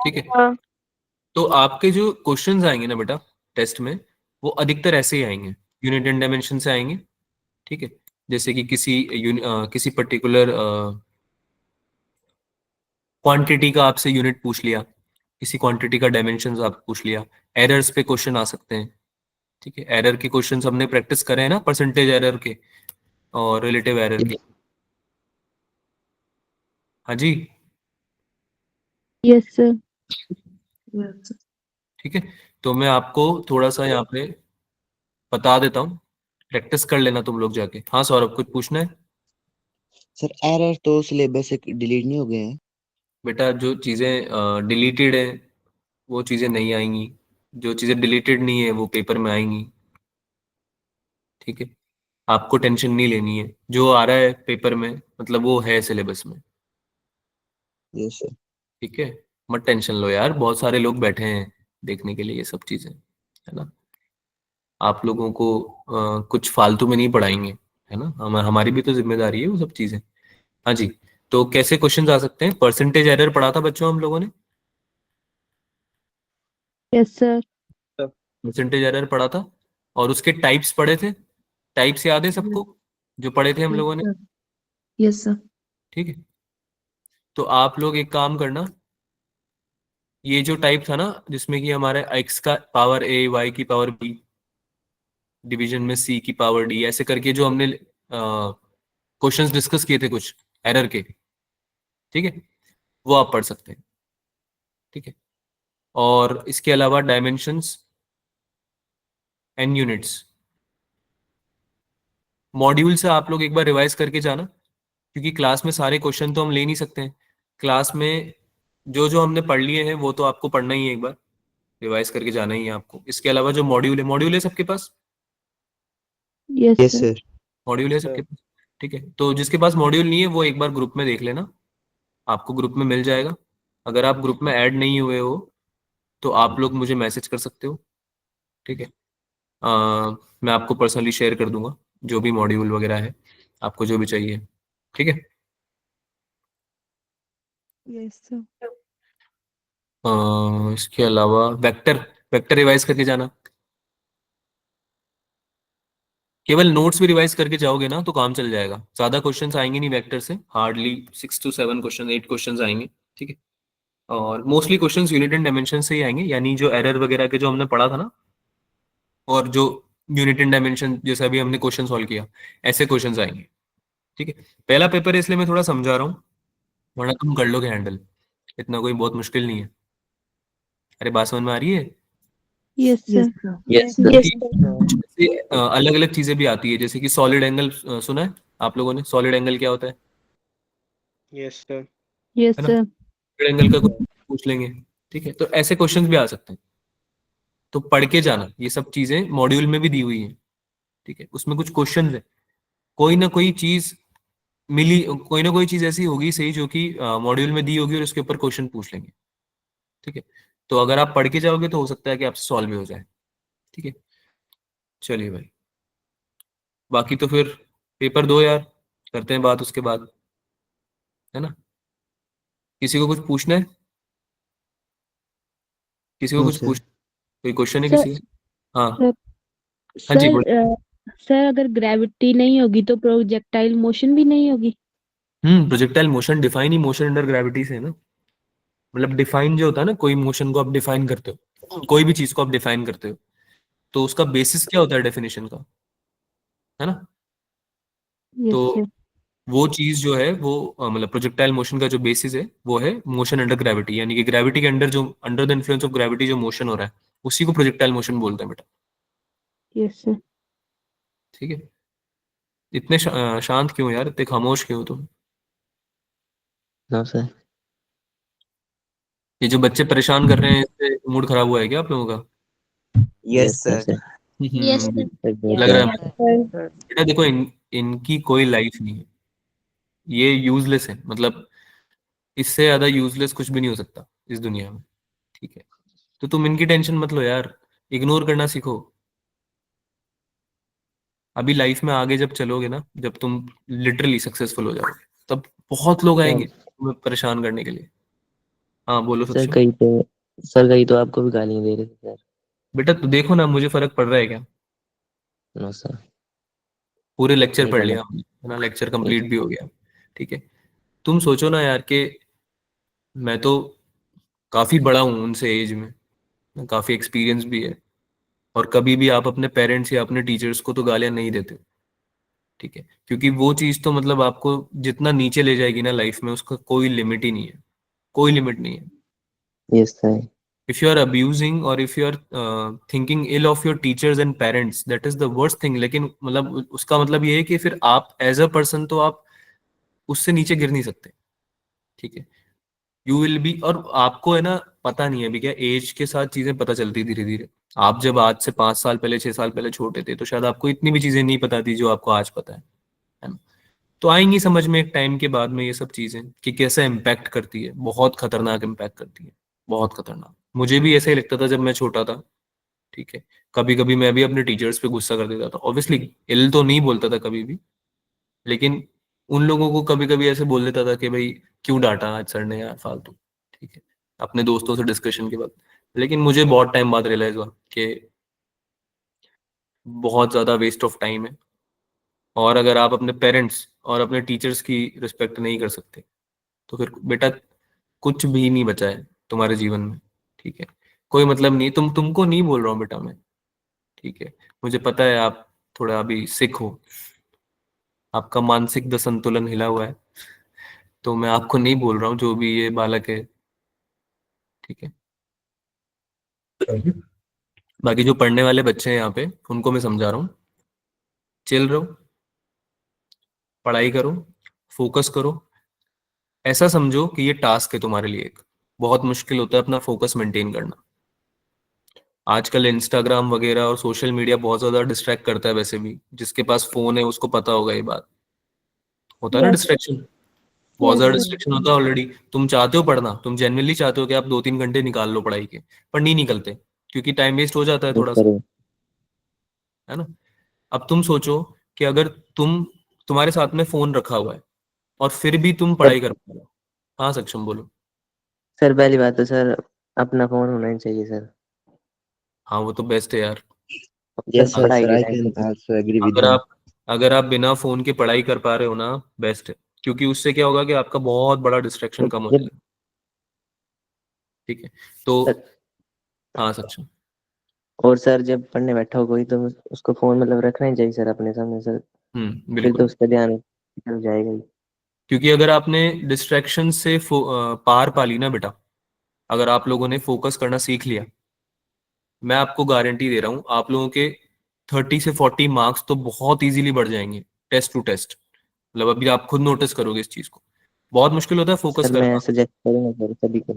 Speaker 1: ठीक है, तो आपके जो क्वेश्चंस आएंगे ना बेटा टेस्ट में, वो अधिकतर ऐसे ही आएंगे, यूनिट एंड डायमेंशन से आएंगे। ठीक है, जैसे कि किसी पर्टिकुलर क्वांटिटी का आपसे यूनिट पूछ लिया, किसी क्वांटिटी का डायमेंशन आप पूछ लिया, एरर्स पे क्वेश्चन आ सकते हैं, ठीक है। एरर के क्वेश्चन हमने प्रैक्टिस करे हैं ना, परसेंटेज एरर के और रिलेटिव एरर के। हाँ जी,
Speaker 2: यस सर।
Speaker 8: Yes, sir.
Speaker 1: ठीक है। तो मैं आपको थोड़ा सा यहाँ पे बता देता हूँ, प्रैक्टिस कर लेना तुम लोग जाके। हाँ सौरभ, कुछ पूछना है?
Speaker 6: सर एरर तो सिलेबस से डिलीट नहीं हो गए हैं?
Speaker 1: बेटा जो चीज़ें डिलीटेड है वो चीज़ें नहीं आएंगी, जो चीज़ें डिलीटेड नहीं है वो पेपर में आएंगी, ठीक है। आपको टेंशन नहीं लेनी है, जो आ रहा है पेपर में मतलब वो है सिलेबस में,
Speaker 6: यस सर।
Speaker 1: ठीक है। मत टेंशन लो यार, बहुत सारे लोग बैठे हैं देखने के लिए ये सब चीज़ें, है ना। आप लोगों को कुछ फालतू में नहीं पढ़ाएंगे, है ना। हमारी भी तो जिम्मेदारी है वो सब चीज़ें। हाँ जी, तो कैसे क्वेश्चंस आ सकते हैं? परसेंटेज एरर पढ़ा था बच्चों हम लोगों ने,
Speaker 2: यस सर।
Speaker 1: परसेंटेज एरर पढ़ा था, और उसके टाइप्स पढ़े थे। टाइप्स याद है सबको जो पढ़े थे हम
Speaker 8: Yes,
Speaker 1: लोगों ने,
Speaker 8: sir. Yes, sir.
Speaker 1: ठीक है। तो आप लोग एक काम करना, ये जो टाइप था ना जिसमें कि हमारे x का पावर a, y की पावर b, डिवीजन में c की पावर d, ऐसे करके जो हमने क्वेश्चंस डिस्कस किए थे कुछ एरर के, ठीक है, वो आप पढ़ सकते हैं, ठीक है। और इसके अलावा डायमेंशंस एंड यूनिट्स, मॉड्यूल से आप लोग एक बार रिवाइज करके जाना, क्योंकि क्लास में सारे क्वेश्चन तो हम ले नहीं सकते हैं। क्लास में जो जो हमने पढ़ लिए हैं वो तो आपको पढ़ना ही है, एक बार रिवाइज करके जाना ही है आपको। इसके अलावा जो मॉड्यूल है सबके पास,
Speaker 2: yes
Speaker 6: yes
Speaker 2: sir.
Speaker 6: Sir.
Speaker 1: Module है सबके पास, ठीक है। तो जिसके पास मॉड्यूल नहीं है वो एक बार ग्रुप में देख लेना, आपको ग्रुप में मिल जाएगा। अगर आप ग्रुप में ऐड नहीं हुए हो तो आप लोग मुझे मैसेज कर सकते हो, ठीक है। मैं आपको पर्सनली शेयर कर दूंगा जो भी मॉड्यूल वगैरह है, आपको जो भी चाहिए, ठीक है।
Speaker 2: Yes sir.
Speaker 1: इसके अलावा वेक्टर, वेक्टर रिवाइज करके जाना। केवल नोट्स भी रिवाइज करके जाओगे ना तो काम चल जाएगा, ज्यादा क्वेश्चंस आएंगे नहीं वेक्टर से, हार्डली 6 to 7 क्वेश्चन, 8 क्वेश्चंस आएंगे, ठीक है। और mostly questions unit and dimension से ही आएंगे, यानी जो एरर वगैरह के जो हमने पढ़ा था ना, और जो यूनिट एंड डायमेंशन जैसा भी हमने क्वेश्चन सॉल्व किया, ऐसे क्वेश्चंस आएंगे, ठीक है। पहला पेपर है इसलिए मैं थोड़ा समझा रहा हूँ, वरना तुम कर लोगे हैंडल, इतना कोई बहुत मुश्किल नहीं है। अरे बात समझ में आ रही है?
Speaker 2: Yes
Speaker 8: Yes,
Speaker 2: sir.
Speaker 8: sir.
Speaker 5: Yes, sir.
Speaker 1: क्योंकि कुछ ऐसे अलग अलग चीजें भी आती है, जैसे कि सॉलिड एंगल, सुना है आप लोगों ने सॉलिड एंगल क्या होता है
Speaker 9: यस सर।
Speaker 2: यस
Speaker 1: है ना।
Speaker 2: सर।
Speaker 1: सॉलिड एंगल का कुछ पूछ लेंगे, ठीक है। तो ऐसे क्वेश्चंस भी आ सकते हैं, तो पढ़ के जाना, ये सब चीजें मॉड्यूल में भी दी हुई है, ठीक है। उसमें कुछ क्वेश्चन है, कोई ना कोई चीज मिली, कोई ना कोई चीज ऐसी होगी सही जो कि मॉड्यूल में दी होगी और उसके ऊपर क्वेश्चन पूछ लेंगे, ठीक है। तो अगर आप पढ़ के जाओगे तो हो सकता है कि आपसे सॉल्व भी हो जाए, ठीक है। चलिए भाई, बाकी तो फिर पेपर दो यार, करते हैं बात उसके बाद, है ना। किसी को कुछ पूछना है? किसी को
Speaker 6: नो
Speaker 1: कुछ
Speaker 6: सर।
Speaker 1: पूछ, कोई क्वेश्चन है
Speaker 2: सर
Speaker 1: किसी का? हाँ
Speaker 2: सर
Speaker 1: हाँ जी बोल।
Speaker 2: सर सर अगर ग्रेविटी नहीं होगी तो प्रोजेक्टाइल मोशन भी नहीं होगी।
Speaker 1: प्रोजेक्टाइल मोशन डिफाइन ही मोशन अंडर ग्रेविटी से है ना। मतलब डिफाइन जो होता है ना, कोई मोशन को आप डिफाइन करते हो, कोई भी चीज को आप डिफाइन करते हो, तो उसका बेसिस क्या होता है डेफिनेशन का, है ना। तो
Speaker 2: यस सर।
Speaker 1: वो चीज जो है वो मतलब प्रोजेक्टाइल मोशन का जो बेसिस है वो है मोशन अंडर ग्रेविटी, यानी कि ग्रेविटी के अंडर जो, under the influence of gravity जो मोशन हो रहा है उसी को प्रोजेक्टाइल मोशन बोलते हैं बेटा,
Speaker 2: यस सर।
Speaker 1: ठीक है। इतने शांत क्यों यार, इतने खामोश क्यों तुम?
Speaker 5: No, sir.
Speaker 1: ये जो बच्चे परेशान कर रहे हैं इससे मूड खराब हुआ है क्या आप लोगों का?
Speaker 6: Yes
Speaker 5: Yes, sir,
Speaker 6: sir.
Speaker 5: sir.
Speaker 7: Yes sir.
Speaker 5: Sir, बहुत
Speaker 1: लग रहा है
Speaker 7: यस
Speaker 1: मुझे।
Speaker 7: सर।
Speaker 1: बेटा देखो इनकी कोई लाइफ नहीं है, ये यूजलेस है, मतलब इससे ज्यादा यूजलेस कुछ भी नहीं हो सकता इस दुनिया में, ठीक है। तो तुम इनकी टेंशन मत लो यार, इग्नोर करना सीखो। अभी लाइफ में आगे जब चलोगे ना, जब तुम लिटरली सक्सेसफुल हो जाओगे, तब बहुत लोग आएंगे
Speaker 5: सर
Speaker 1: तुम्हें परेशान करने के लिए। हाँ बोलो
Speaker 5: सर
Speaker 1: सचिन।
Speaker 5: कहीं तो सर कहीं तो आपको भी गालियां दे रहे थे सर।
Speaker 1: बेटा तो देखो ना, मुझे फर्क पड़ रहा है क्या?
Speaker 5: No sir.
Speaker 1: पूरे लेक्चर
Speaker 5: नहीं
Speaker 1: पढ़
Speaker 5: पढ़ा।
Speaker 1: लिया हमने, है ना, लेक्चर
Speaker 5: नहीं
Speaker 1: कंप्लीट भी हो गया, ठीक है। तुम सोचो ना यार कि मैं तो काफी बड़ा हूँ उनसे एज में, काफी एक्सपीरियंस भी है, और कभी भी आप अपने पेरेंट्स या अपने टीचर्स को तो गालियां नहीं देते, ठीक है, क्योंकि वो चीज तो मतलब आपको जितना नीचे ले जाएगी ना लाइफ में, उसका कोई लिमिट ही नहीं है, कोई लिमिट नहीं है।
Speaker 5: Yes, sir.
Speaker 1: If you are abusing or if you are thinking ill of your teachers and parents, that is the worst thing। लेकिन मतलब उसका मतलब ये है कि फिर आप एज अ पर्सन तो आप उससे नीचे गिर नहीं सकते, ठीक है। यू विल बी, और आपको है ना पता नहीं है अभी क्या, एज के साथ चीजें पता चलती धीरे धीरे। आप जब आज से 5 साल पहले 6 साल पहले छोटे थे तो शायद आपको इतनी भी चीजें नहीं पता थी जो आपको आज पता है ना। तो आएंगी समझ में एक टाइम के बाद में ये सब चीजें कि कैसे इम्पैक्ट करती है, बहुत खतरनाक इम्पैक्ट करती है, बहुत खतरनाक। मुझे भी ऐसा ही लगता था जब मैं छोटा था, ठीक है। कभी कभी मैं भी अपने टीचर्स पे गुस्सा कर देता था, ऑब्वियसली इल तो नहीं बोलता था कभी भी, लेकिन उन लोगों को कभी कभी ऐसे बोल देता था कि भाई क्यों डांटा आज सर ने यार फालतू, ठीक है, अपने दोस्तों से डिस्कशन के बाद। लेकिन मुझे बहुत टाइम बाद रियलाइज हुआ कि बहुत ज्यादा वेस्ट ऑफ टाइम है, और अगर आप अपने पेरेंट्स और अपने टीचर्स की रिस्पेक्ट नहीं कर सकते तो फिर बेटा कुछ भी नहीं बचा है तुम्हारे जीवन में, ठीक है। कोई मतलब नहीं, तुमको नहीं बोल रहा हूँ बेटा मैं, ठीक है। मुझे पता है आप थोड़ा अभी सिक हो, आपका मानसिक संतुलन हिला हुआ है, तो मैं आपको नहीं बोल रहा हूँ, जो भी ये बालक है, ठीक है। बाकी जो पढ़ने वाले बच्चे हैं यहाँ पे उनको मैं समझा रहा हूँ, चिल रहो, पढ़ाई करो, फोकस करो। ऐसा समझो कि ये टास्क है तुम्हारे लिए, एक बहुत मुश्किल होता है अपना फोकस मेंटेन करना। आजकल इंस्टाग्राम वगैरह और सोशल मीडिया बहुत ज्यादा डिस्ट्रैक्ट करता है, वैसे भी जिसके पास फोन है उसको पता होगा ये बात, होता है ना डिस्ट्रैक्शन, बहुत ज्यादा डिस्ट्रैक्शन होता है ऑलरेडी। तुम चाहते हो पढ़ना, तुम जेन्युइनली चाहते हो कि आप 2-3 घंटे निकाल लो पढ़ाई के, पर नहीं निकलते क्योंकि टाइम वेस्ट हो जाता है
Speaker 5: Yes,
Speaker 1: थोड़ा सा,
Speaker 5: sir.
Speaker 1: है ना। अब तुम सोचो कि अगर तुम्हारे साथ में फोन रखा हुआ है और फिर भी तुम
Speaker 5: सर
Speaker 1: पढ़ाई कर पा रहे हो। हाँ सक्षम बोलो।
Speaker 5: सर पहली बात तो सर अपना फोन होना ही चाहिए सर।
Speaker 1: हाँ वो तो बेस्ट है यार।
Speaker 5: सर
Speaker 6: Yes, sir,
Speaker 5: पढ़ाई
Speaker 6: sir,
Speaker 5: के
Speaker 6: I
Speaker 5: टाइम
Speaker 6: can
Speaker 5: पे
Speaker 6: also agree with
Speaker 1: अगर
Speaker 6: him.
Speaker 1: आप अगर आप बिना फोन के पढ़ाई कर पा रहे हो ना, बेस्ट है, क्योंकि उससे क्या होगा कि आपका बहुत बड़ा डिस्ट्रैक्शन कम हो
Speaker 5: जब
Speaker 1: जाएगा, ठीक है। तो
Speaker 5: सर,
Speaker 1: हाँ सक्षम।
Speaker 5: और सर जब पढ़ने बैठा हो कोई तो उसको फोन मतलब रखना ही चाहिए सर अपने सामने सर, फिर तो
Speaker 1: बिल्कुल,
Speaker 5: उसका ध्यान चल जाएगा ही।
Speaker 1: क्योंकि अगर आपने डिस्ट्रैक्शन से पार पा ली ना बेटा, अगर आप लोगों ने फोकस करना सीख लिया, मैं आपको गारंटी दे रहा हूँ आप लोगों के 30 से 40 मार्क्स तो बहुत इजीली बढ़ जाएंगे टेस्ट टू टेस्ट। मतलब अभी आप खुद नोटिस करोगे इस चीज को, बहुत मुश्किल होता है फोकस
Speaker 5: सर मैं
Speaker 1: करना।
Speaker 5: सजेस्ट करूंगा सर सभी को,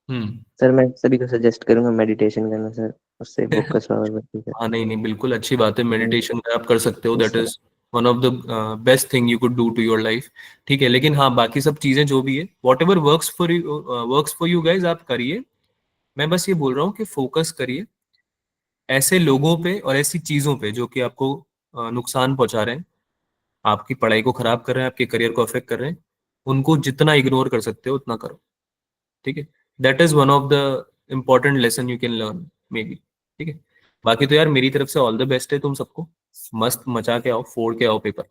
Speaker 1: हम्म।
Speaker 5: सर मैं सभी को सजेस्ट करूंगा मेडिटेशन करना सर, उससे फोकस पावर बढ़ती है।
Speaker 1: हाँ नहीं नहीं बिल्कुल अच्छी बात है,
Speaker 5: सर
Speaker 1: मेडिटेशन आप कर सकते हो,
Speaker 5: yes
Speaker 1: that
Speaker 5: sir.
Speaker 1: Is one of the best thing you could do to your life, ठीक है। लेकिन हाँ बाकी सब चीजें जो भी है, what ever works for you guys आप करिए। मैं बस ये बोल रहा हूँ कि फोकस करिए ऐसे लोगों पे और ऐसी चीजों पे जो कि आपको नुकसान पहुंचा रहे हैं, आपकी पढ़ाई को खराब कर रहे हैं, आपके करियर को अफेक्ट कर रहे हैं, उनको जितना इग्नोर कर सकते हो उतना करो, ठीक है। That is one of the important lesson you can learn may be, ठीक है। बाकी तो यार मेरी तरफ से ऑल द बेस्ट है तुम सबको, मस्त मचा के आओ, फोड़ के आओ पेपर,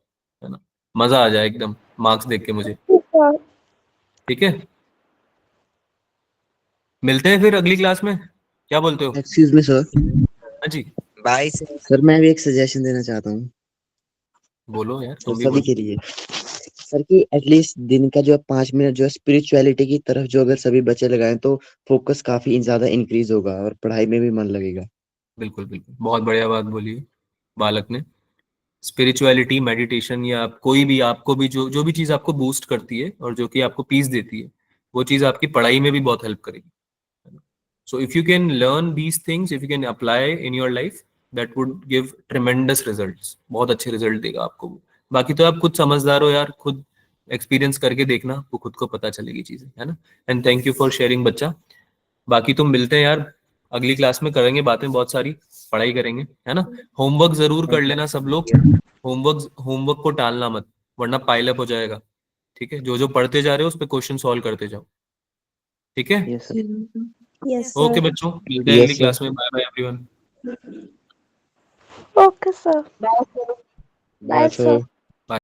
Speaker 1: है ना, मजा आ जाए एकदम मार्क्स देख के मुझे,
Speaker 4: सर
Speaker 1: ठीक है। मिलते हैं फिर अगली क्लास में, क्या बोलते हो?
Speaker 6: Excuse me, sir.
Speaker 1: हाँ जी
Speaker 6: Bye, sir. सर मैं भी एक सजेशन देना चाहता हूँ
Speaker 1: बोलो यार,
Speaker 6: सर
Speaker 1: तुम भी
Speaker 6: सभी
Speaker 1: बोलो।
Speaker 6: के लिए। सर कि एटलीस्ट दिन का जो 5 मिनट जो है स्पिरिचुअलिटी की तरफ जो अगर सभी बच्चे लगाएं तो फोकस काफी ज्यादा इंक्रीज होगा और पढ़ाई में भी मन लगेगा।
Speaker 1: बिल्कुल बिल्कुल, बहुत बढ़िया बात बोली है बालक ने। स्पिरिचुअलिटी, मेडिटेशन या कोई भी आपको भी जो जो भी चीज़ आपको बूस्ट करती है और जो कि आपको पीस देती है, वो चीज़ आपकी पढ़ाई में भी बहुत हेल्प करेगी। So if you can learn these things, if you can apply in your life, that would give tremendous results, बहुत अच्छे रिजल्ट देगा आपको वो। बाकी तो आप खुद समझदार हो यार, खुद एक्सपीरियंस करके देखना, वो खुद को पता चलेगी चीजें, है ना। And thank you for sharing बच्चा। बाकी तुम मिलते हैं यार अगली क्लास में, करेंगे बातें बहुत सारी, पढ़ाई करेंगे, है ना। होमवर्क जरूर कर लेना सब लोग, होमवर्क होमवर्क को टालना मत, वरना पाइल अप हो जाएगा, ठीक है। जो जो पढ़ते जा रहे हो उस पर क्वेश्चन सॉल्व करते जाओ, ठीक है।
Speaker 5: Yes sir.
Speaker 4: Yes
Speaker 1: okay
Speaker 4: sir
Speaker 1: बच्चों, मिलते हैं अगली
Speaker 6: यस सर।
Speaker 1: क्लास में, bye bye everyone.
Speaker 4: Okay sir
Speaker 6: bye
Speaker 4: bye sir
Speaker 6: sir.